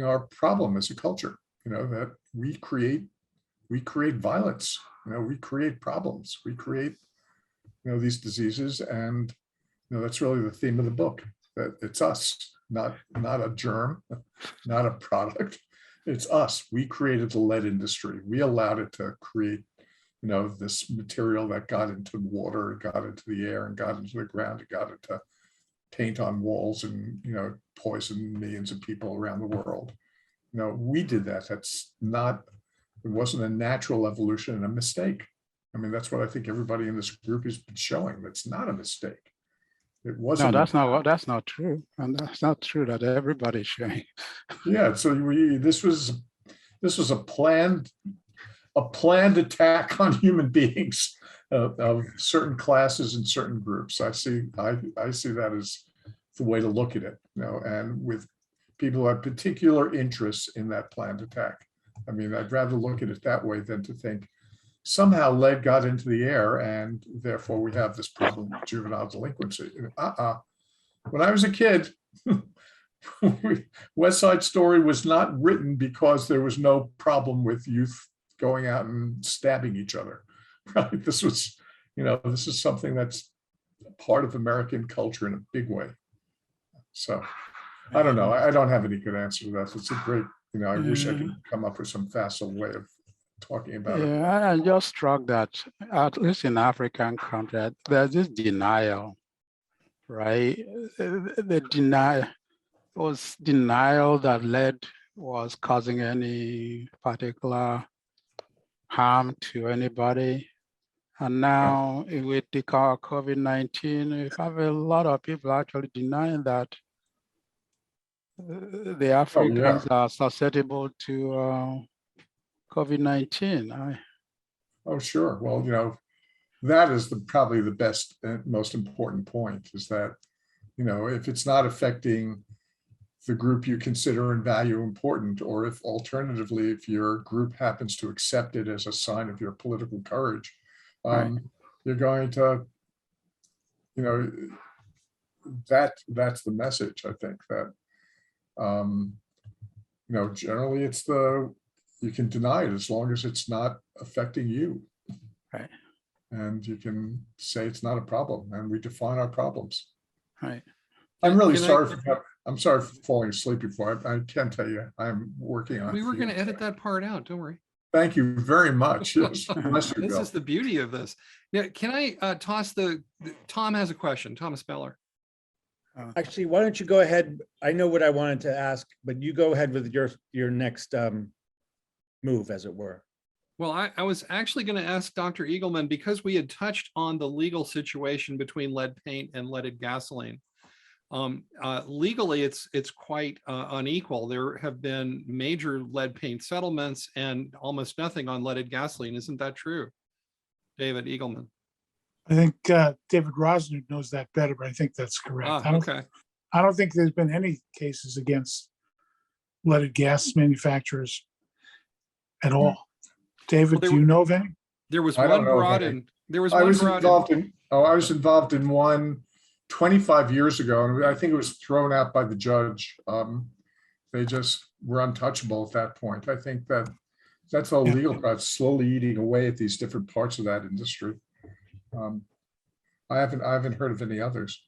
our problem as a culture, that we create violence, we create problems, we create, these diseases. And, that's really the theme of the book, that it's us, not a germ, not a product. It's us. We created the lead industry. We allowed it to create, this material that got into water, and got into the air, and got into the ground, and got into paint on walls, and, poison millions of people around the world. We did that. It wasn't a natural evolution and a mistake. I mean, that's what I think everybody in this group has been showing. That's not a mistake. It wasn't. No, that's not true. And that's not true that everybody's showing. Yeah, so this was a planned attack on human beings of certain classes and certain groups. I see that as the way to look at it, and with people who have particular interests in that planned attack. I mean, I'd rather look at it that way than to think somehow lead got into the air and therefore we have this problem with juvenile delinquency. When I was a kid, West Side Story was not written because there was no problem with youth going out and stabbing each other. Right? This was, this is something that's part of American culture in a big way. So I don't know. I don't have any good answer to that. It's a great, I wish I could come up with some facile way of talking about it. Yeah, I'm just struck that at least in African countries, there's this denial, right? The denial that lead was causing any particular harm to anybody. And now with the COVID-19, we have a lot of people actually denying that the Africans are susceptible to COVID-19. Oh, sure. Well, that is probably the best and most important point is that, if it's not affecting the group you consider and value important, or if alternatively, if your group happens to accept it as a sign of your political courage, you're going to, that's the message, I think, that, generally it's you can deny it as long as it's not affecting you. Right. And you can say it's not a problem, and we define our problems. Right. I'm really sorry I'm sorry for falling asleep before. I can't tell you, I'm working on it. We were going to edit that part out. Don't worry. Thank you very much. Yes. Bless you, This Bill. is the beauty of this. Yeah, can I toss Tom has a question, Thomas Beller. Actually, why don't you go ahead? I know what I wanted to ask, but you go ahead with your next move, as it were. Well, I was actually going to ask Dr. Egilman, because we had touched on the legal situation between lead paint and leaded gasoline. Legally, it's quite unequal. There have been major lead paint settlements and almost nothing on leaded gasoline. Isn't that true, David Egilman? I think David Rosner knows that better, but I think that's correct. Okay. I don't think there's been any cases against leaded gas manufacturers at all. David, do you know of any? There was I one don't know brought of any. in. There was I one was brought involved in. I was involved in one 25 years ago, and I think it was thrown out by the judge. They just were untouchable at that point. I think that's all legal process slowly eating away at these different parts of that industry. I haven't heard of any others.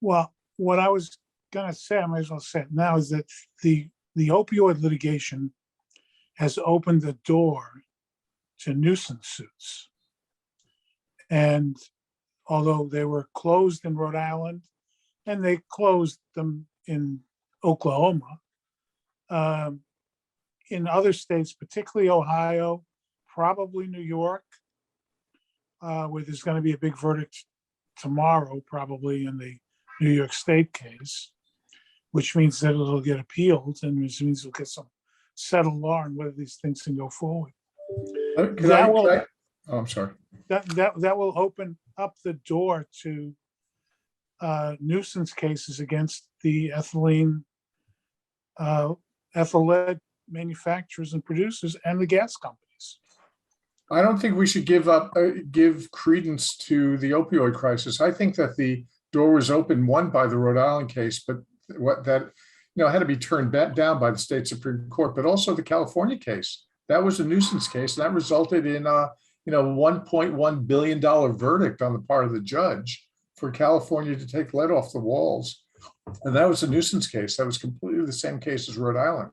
Well, what I was going to say, I might as well say it now, is that the opioid litigation has opened the door to nuisance suits. And although they were closed in Rhode Island and they closed them in Oklahoma, in other states, particularly Ohio, probably New York, where there's going to be a big verdict tomorrow, probably in the New York State case, which means that it'll get appealed, and which means we'll get some settled law on whether these things can go forward. I'm sorry. That will open up the door to nuisance cases against the ethyl lead manufacturers and producers and the gas companies. I don't think we should give credence to the opioid crisis. I think that the door was open, one by the Rhode Island case, but had to be turned down by the state Supreme Court, but also the California case. That was a nuisance case, and that resulted in $1.1 billion verdict on the part of the judge for California to take lead off the walls. And that was a nuisance case. That was completely the same case as Rhode Island.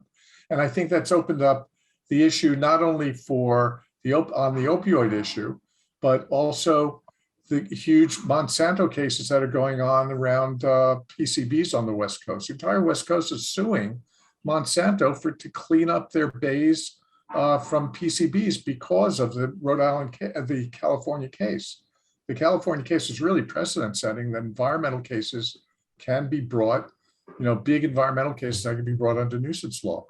And I think that's opened up the issue not only for on the opioid issue, but also the huge Monsanto cases that are going on around PCBs on the West Coast. The entire West Coast is suing Monsanto to clean up their bays from PCBs because of the the California case. The California case is really precedent setting that environmental cases can be brought, big environmental cases that can be brought under nuisance law.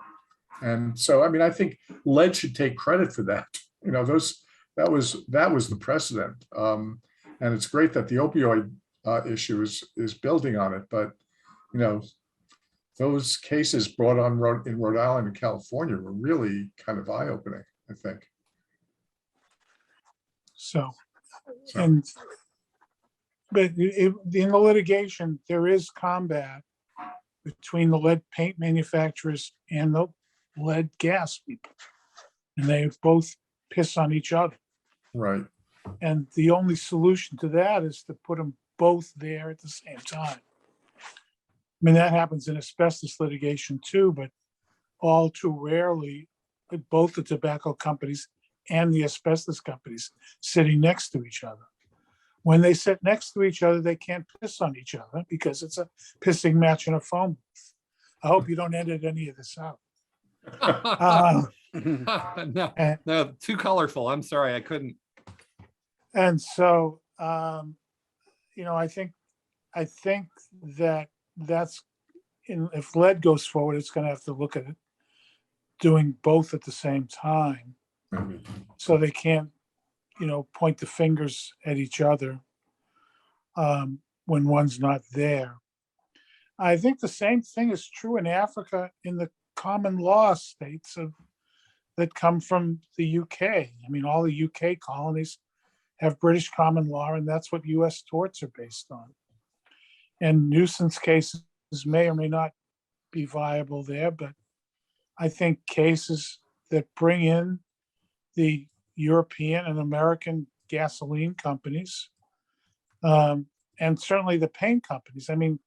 And so, I think lead should take credit for that. That was the precedent. And it's great that the opioid issue is building on it. But, those cases brought on in Rhode Island and California were really kind of eye-opening, I think. But in the litigation, there is combat between the lead paint manufacturers and the lead gas people. and they both piss on each other. Right. And the only solution to that is to put them both there at the same time. I mean, that happens in asbestos litigation too, but all too rarely, both the tobacco companies and the asbestos companies sitting next to each other. When they sit next to each other, they can't piss on each other because it's a pissing match in a phone booth. I hope you don't edit any of this out. No, and, no, too colorful. I'm sorry, I couldn't. and so, you know, I think that that's if lead goes forward, it's going to have to look at it doing both at the same time, so they can't, you know, point the fingers at each other when one's not there. I think the same thing is true in Africa in the common law states that come from the UK. I mean, all the UK colonies have British common law, and that's what US torts are based on. And nuisance cases may or may not be viable there, but I think cases that bring in the European and American gasoline companies, and certainly the paint companies. I mean,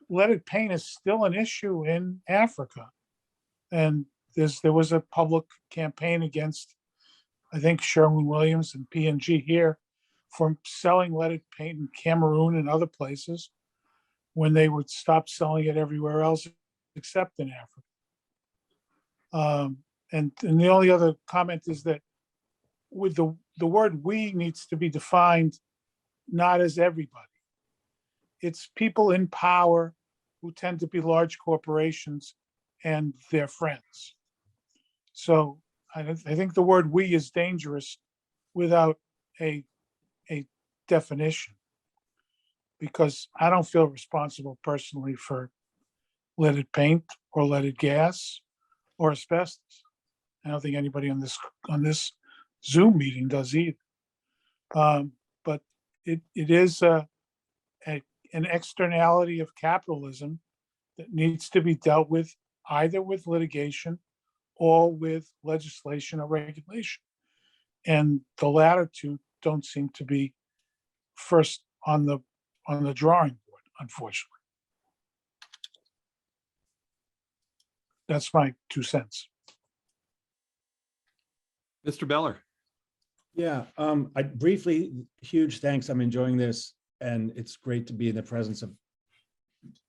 leaded paint is still an issue in Africa. And there was a public campaign against, I think, Sherwin-Williams and P&G here for selling leaded paint in Cameroon and other places when they would stop selling it everywhere else except in Africa. And the only other comment is that with the word "we" needs to be defined not as everybody. It's people in power who tend to be large corporations and their friends. So I think the word "we" is dangerous without a definition, because I don't feel responsible personally for leaded paint or leaded gas or asbestos. I don't think anybody on this Zoom meeting does either. But it is an externality of capitalism that needs to be dealt with either with litigation or with legislation or regulation. And the latter two don't seem to be first on the drawing board, unfortunately. That's my 2 cents. Mr. Beller. Yeah, I briefly, huge thanks. I'm enjoying this, and it's great to be in the presence of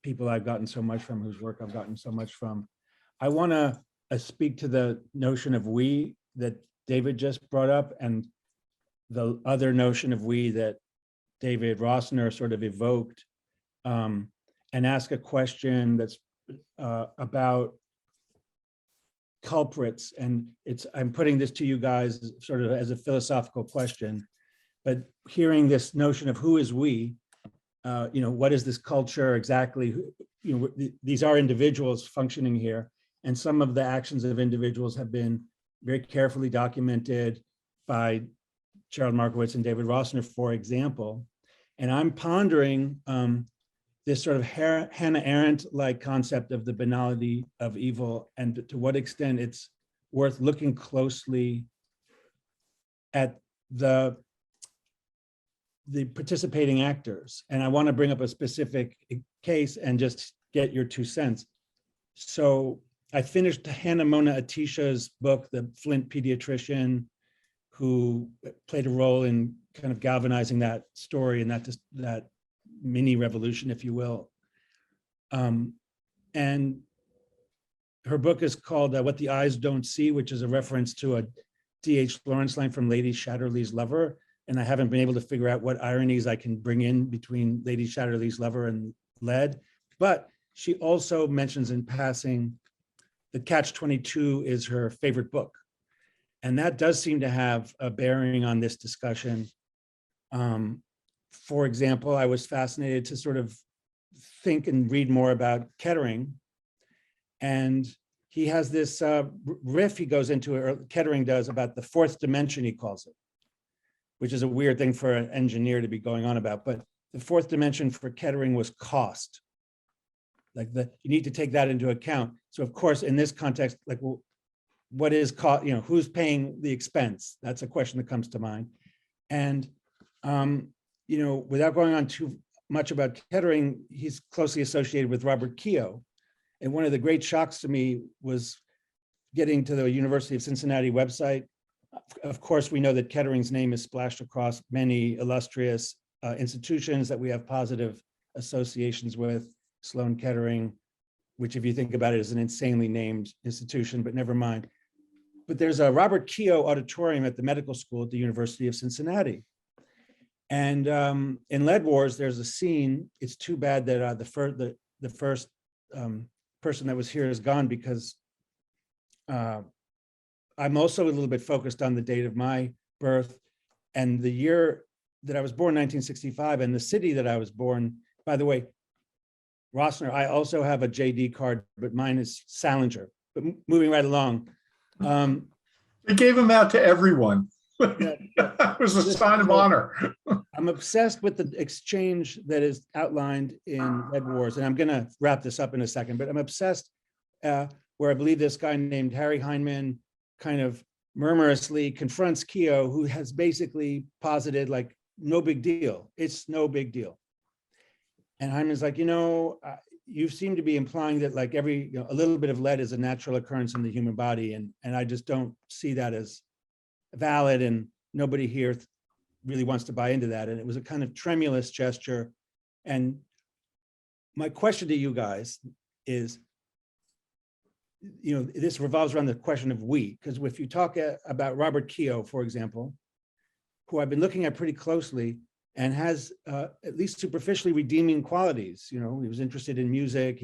people I've gotten so much from, whose work I've gotten so much from. I want to speak to the notion of "we" that David just brought up, and the other notion of "we" that David Rosner sort of evoked, and ask a question that's about culprits. And I'm putting this to you guys sort of as a philosophical question, but hearing this notion of who is "we," you know, what is this culture exactly? You know, these are individuals functioning here, and some of the actions of individuals have been very carefully documented by Gerald Markowitz and David Rosner, for example. And I'm pondering this sort of Hannah Arendt-like concept of the banality of evil, and to what extent it's worth looking closely at the participating actors. And I want to bring up a specific case and just get your 2 cents. So I finished Hannah Mona Atisha's book, The Flint Pediatrician, who played a role in kind of galvanizing that story and that mini revolution, if you will. And her book is called What the Eyes Don't See, which is a reference to a D.H. Lawrence line from Lady Chatterley's Lover. And I haven't been able to figure out what ironies I can bring in between Lady Chatterley's Lover and lead. But she also mentions in passing that Catch-22 is her favorite book. And that does seem to have a bearing on this discussion. For example, I was fascinated to sort of think and read more about Kettering. And he has this riff he goes into, or Kettering does, about the fourth dimension, he calls it, which is a weird thing for an engineer to be going on about. But the fourth dimension for Kettering was cost. Like you need to take that into account. So of course, in this context, like, well, what is caught, who's paying the expense? That's a question that comes to mind. And, without going on too much about Kettering, he's closely associated with Robert Keogh. And one of the great shocks to me was getting to the University of Cincinnati website. Of course, we know that Kettering's name is splashed across many illustrious institutions that we have positive associations with. Sloan Kettering, which if you think about it is an insanely named institution, but never mind. But there's a Robert Keogh Auditorium at the medical school at the University of Cincinnati. And in Lead Wars, there's a scene. It's too bad that the first person that was here is gone, because I'm also a little bit focused on the date of my birth and the year that I was born, 1965, and the city that I was born. By the way, Rosner, I also have a JD card, but mine is Salinger. But moving right along. They gave them out to everyone. Yeah. It was a sign of honor. I'm obsessed with the exchange that is outlined in Lead Wars, and I'm going to wrap this up in a second, but I'm obsessed where I believe this guy named Harry Heinemann kind of murmurously confronts Keogh, who has basically posited like, no big deal. It's no big deal. And Heinemann's like, you seem to be implying that like a little bit of lead is a natural occurrence in the human body. And I just don't see that as valid. And nobody here really wants to buy into that. And it was a kind of tremulous gesture. And my question to you guys is, this revolves around the question of we, because if you talk about Robert Keogh, for example, who I've been looking at pretty closely and has at least superficially redeeming qualities. He was interested in music.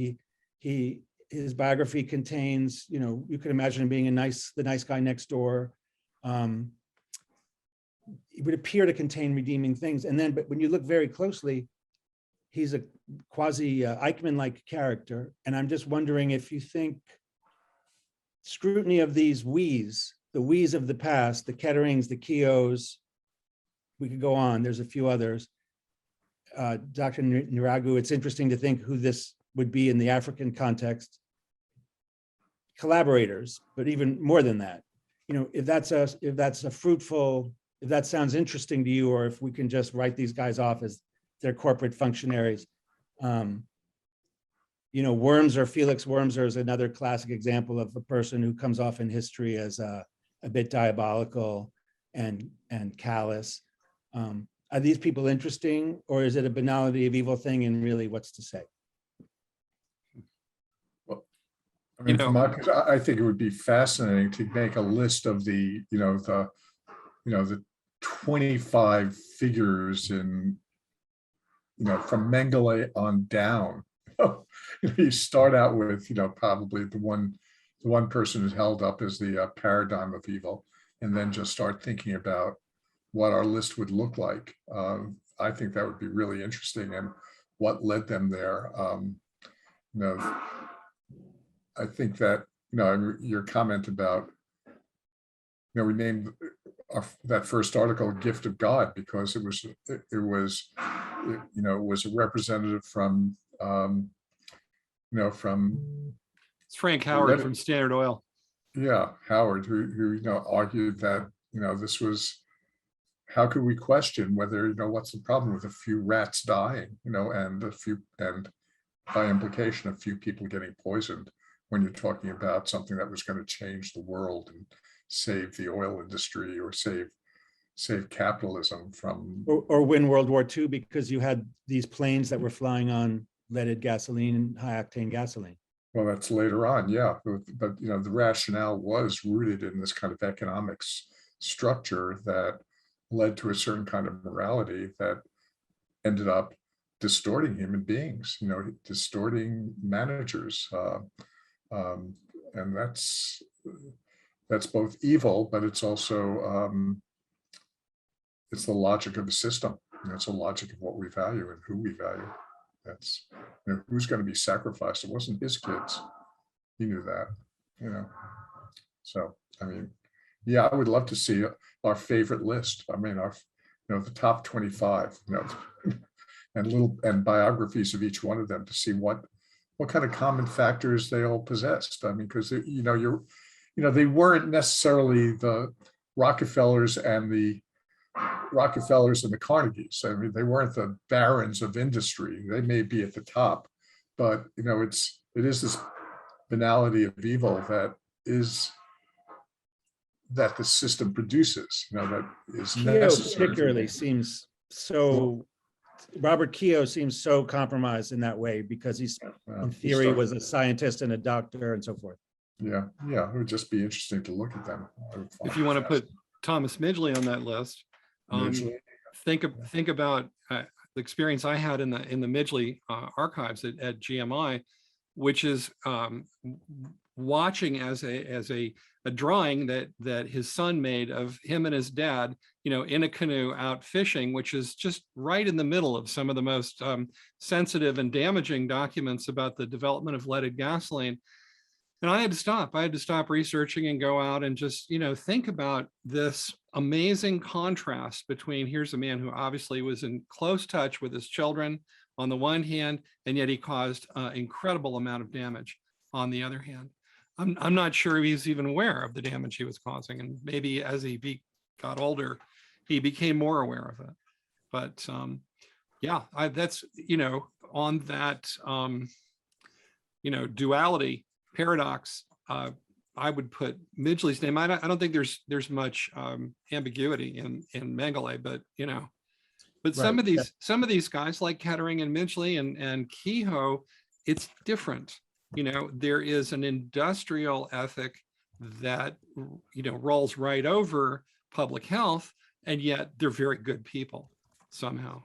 His biography contains, you could imagine him being the nice guy next door. It would appear to contain redeeming things. But when you look very closely, he's a quasi Eichmann-like character. And I'm just wondering if you think scrutiny of these we's, the we's of the past, the Ketterings, the Keoghs, we could go on, there's a few others. Dr. Nriagu, it's interesting to think who this would be in the African context. Collaborators, but even more than that. If that sounds interesting to you, or if we can just write these guys off as their corporate functionaries. Wormser, Felix Wormser is another classic example of a person who comes off in history as a bit diabolical and callous. Are these people interesting, or is it a banality of evil thing, and really what's to say? Well, I mean, I think it would be fascinating to make a list of the 25 figures in, from Mengele on down. You start out with, probably the one person who's held up as the paradigm of evil, and then just start thinking about what our list would look like. I think that would be really interesting, and what led them there. I think that, your comment about, we named that first article "Gift of God" because it was a representative from, It's Frank Howard from Standard Oil. Yeah, Howard, who argued that, this was, how could we question whether, what's the problem with a few rats dying, and by implication, a few people getting poisoned, when you're talking about something that was going to change the world and save the oil industry, or save capitalism from, or win World War II, because you had these planes that were flying on leaded gasoline and high octane gasoline. Well, that's later on, yeah, but the rationale was rooted in this kind of economics structure that led to a certain kind of morality that ended up distorting human beings, distorting managers, and that's both evil, but it's also it's the logic of the system. It's a logic of what we value and who we value. That's, who's going to be sacrificed. It wasn't his kids. He knew that, So, I mean, yeah, I would love to see our favorite list. I mean, the top 25, and biographies of each one of them, to see what kind of common factors they all possessed. I mean, because they weren't necessarily the Rockefellers and the Carnegies. I mean, they weren't the barons of industry. They may be at the top, but it is this banality of evil that the system produces, that is Keogh necessary. particularly seems so, Robert Keogh seems so compromised in that way because he's, in theory, was a scientist and a doctor and so forth. Yeah, it would just be interesting to look at them. If you want to put Thomas Midgley on that list, think about the experience I had in the Midgley archives at GMI, which is watching as a drawing that his son made of him and his dad, in a canoe out fishing, which is just right in the middle of some of the most sensitive and damaging documents about the development of leaded gasoline. And I had to stop researching and go out and just, think about this amazing contrast between, here's a man who obviously was in close touch with his children on the one hand, and yet he caused an incredible amount of damage on the other hand. I'm not sure he's even aware of the damage he was causing. And maybe as he got older, he became more aware of it. But that's, on that, duality, paradox, I would put Midgley's name. I don't think there's much ambiguity in Mengele, but but right. Some of these guys like Kettering and Midgley and Kehoe, it's different. There is an industrial ethic that rolls right over public health, and yet they're very good people somehow.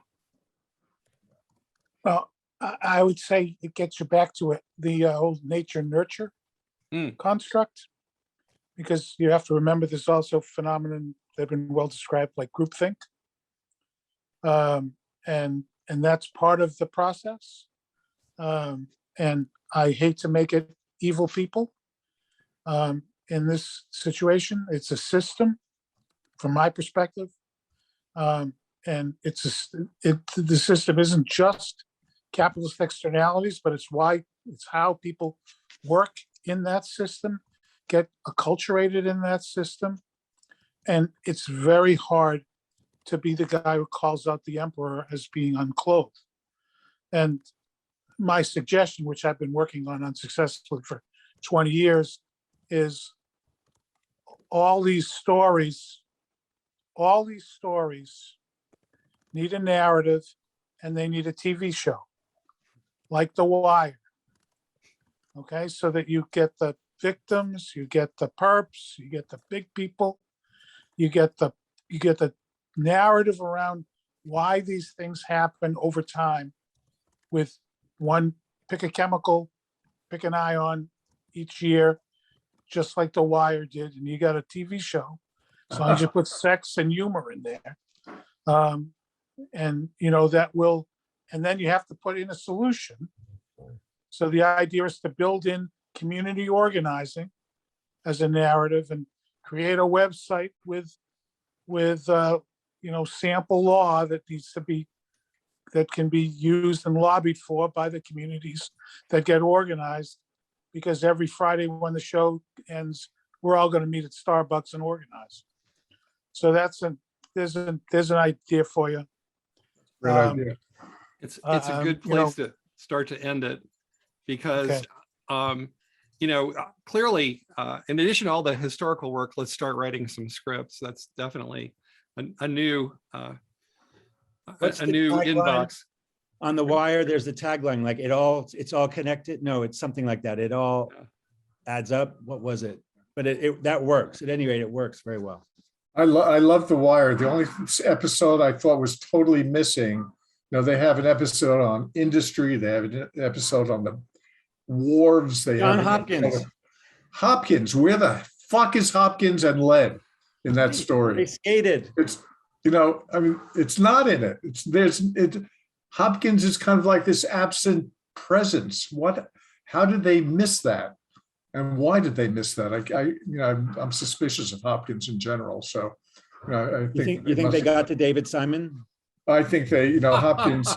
Well, I would say it gets you back to the old nature nurture construct, because you have to remember there's also phenomenon that have been well described like groupthink, and that's part of the process. And I hate to make it evil people. In this situation, it's a system, from my perspective, and the system isn't just capitalist externalities, but it's how people work in that system, get acculturated in that system. And it's very hard to be the guy who calls out the emperor as being unclothed. And my suggestion, which I've been working on unsuccessfully for 20 years, is all these stories need a narrative, and they need a TV show, like The Wire. Okay, so that you get the victims, you get the perps, you get the big people, you get the narrative around why these things happen over time, with one, pick a chemical, pick an ion each year, just like The Wire did, and you got a TV show, as long as you put sex and humor in there. And that will, and then you have to put in a solution. So the idea is to build in community organizing as a narrative, and create a website with sample law that can be used and lobbied for by the communities that get organized, because every Friday when the show ends, we're all going to meet at Starbucks and organize. So there's an idea for you. Great idea. It's a good place to start to end it, because clearly, in addition to all the historical work, let's start writing some scripts. That's definitely a new inbox. On The Wire, there's the tagline, like it's all connected. No, it's something like that. It all adds up. What was it? But that works. At any rate, it works very well. I love The Wire. The only episode I thought was totally missing, they have an episode on industry. They have an episode on the wharves. John Hopkins. Hopkins. Where the fuck is Hopkins and lead in that story? They skated. It's, it's not in it. Hopkins is kind of like this absent presence. How did they miss that? And why did they miss that? I'm suspicious of Hopkins in general. So, I think you think they got to David Simon? I think Hopkins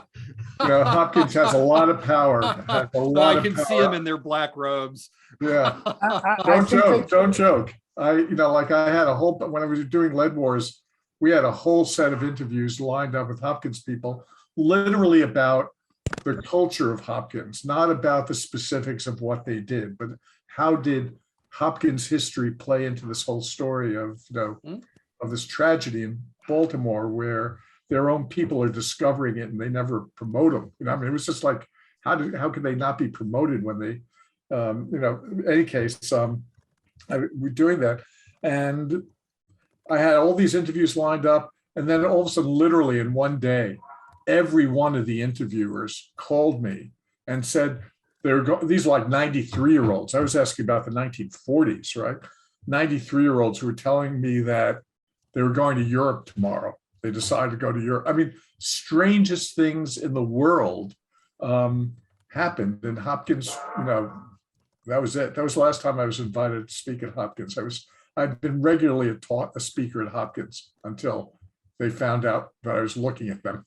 You know, Hopkins has a lot of power. Has a lot I of can see power. them in their black robes. Yeah. I Don't think joke. that- Don't joke. Like I had a whole, when I was doing Lead Wars, we had a whole set of interviews lined up with Hopkins people, literally about the culture of Hopkins, not about the specifics of what they did, but how did Hopkins history play into this whole story of, of this tragedy in Baltimore, where their own people are discovering it and they never promote them. I mean, it was just like, how could they not be promoted when they, in any case, we're doing that. And I had all these interviews lined up, and then all of a sudden, literally in one day, every one of the interviewers called me and said, these are like 93-year-olds. I was asking about the 1940s, right? 93-year-olds who were telling me that they were going to Europe tomorrow. They decided to go to Europe. I mean, strangest things in the world happened. And Hopkins, that was it. That was the last time I was invited to speak at Hopkins. I'd been regularly a speaker at Hopkins until they found out that I was looking at them.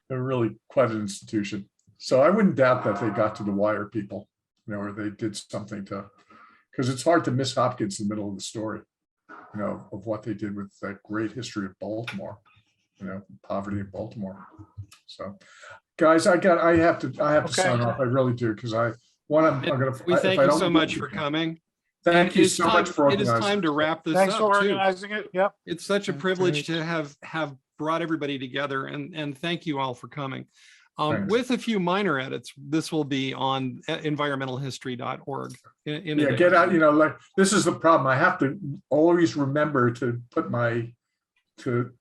They're really quite an institution. So I wouldn't doubt that they got to the wire people, or they did something because it's hard to miss Hopkins in the middle of the story, of what they did with that great history of Baltimore, poverty in Baltimore. So, guys, I have to Okay. sign off. I really do, because I'm gonna. We thank you so much for coming. Thank And you it's so time- much for It is organizing. time to wrap this Thanks for up too. organizing it. Yep. It's such a Okay. privilege to have brought everybody together, and thank you all for coming. Thanks. With a few minor edits, this will be on environmentalhistory.org. Yeah, get out, like, this is the problem. I have to always remember to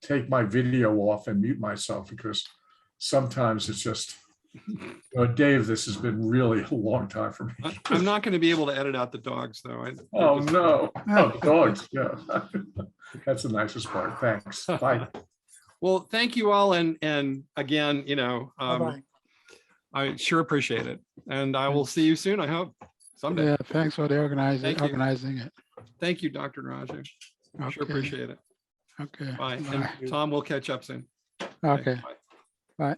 take my video off and mute myself, because sometimes it's just, Dave, this has been really a long time for me. I'm not going to be able to edit out the dogs, though. Oh, no. Oh, dogs. Yeah. That's the nicest part. Thanks. Bye. Well, thank you all. And again, Bye-bye. I sure appreciate it. And I will see you soon, I hope, someday. Yeah, thanks for the Thank you. organizing it. Thank you, Dr. Nriagu. I sure Okay. appreciate it. Okay. Bye. And Tom, we'll catch up soon. Okay. Bye. Bye.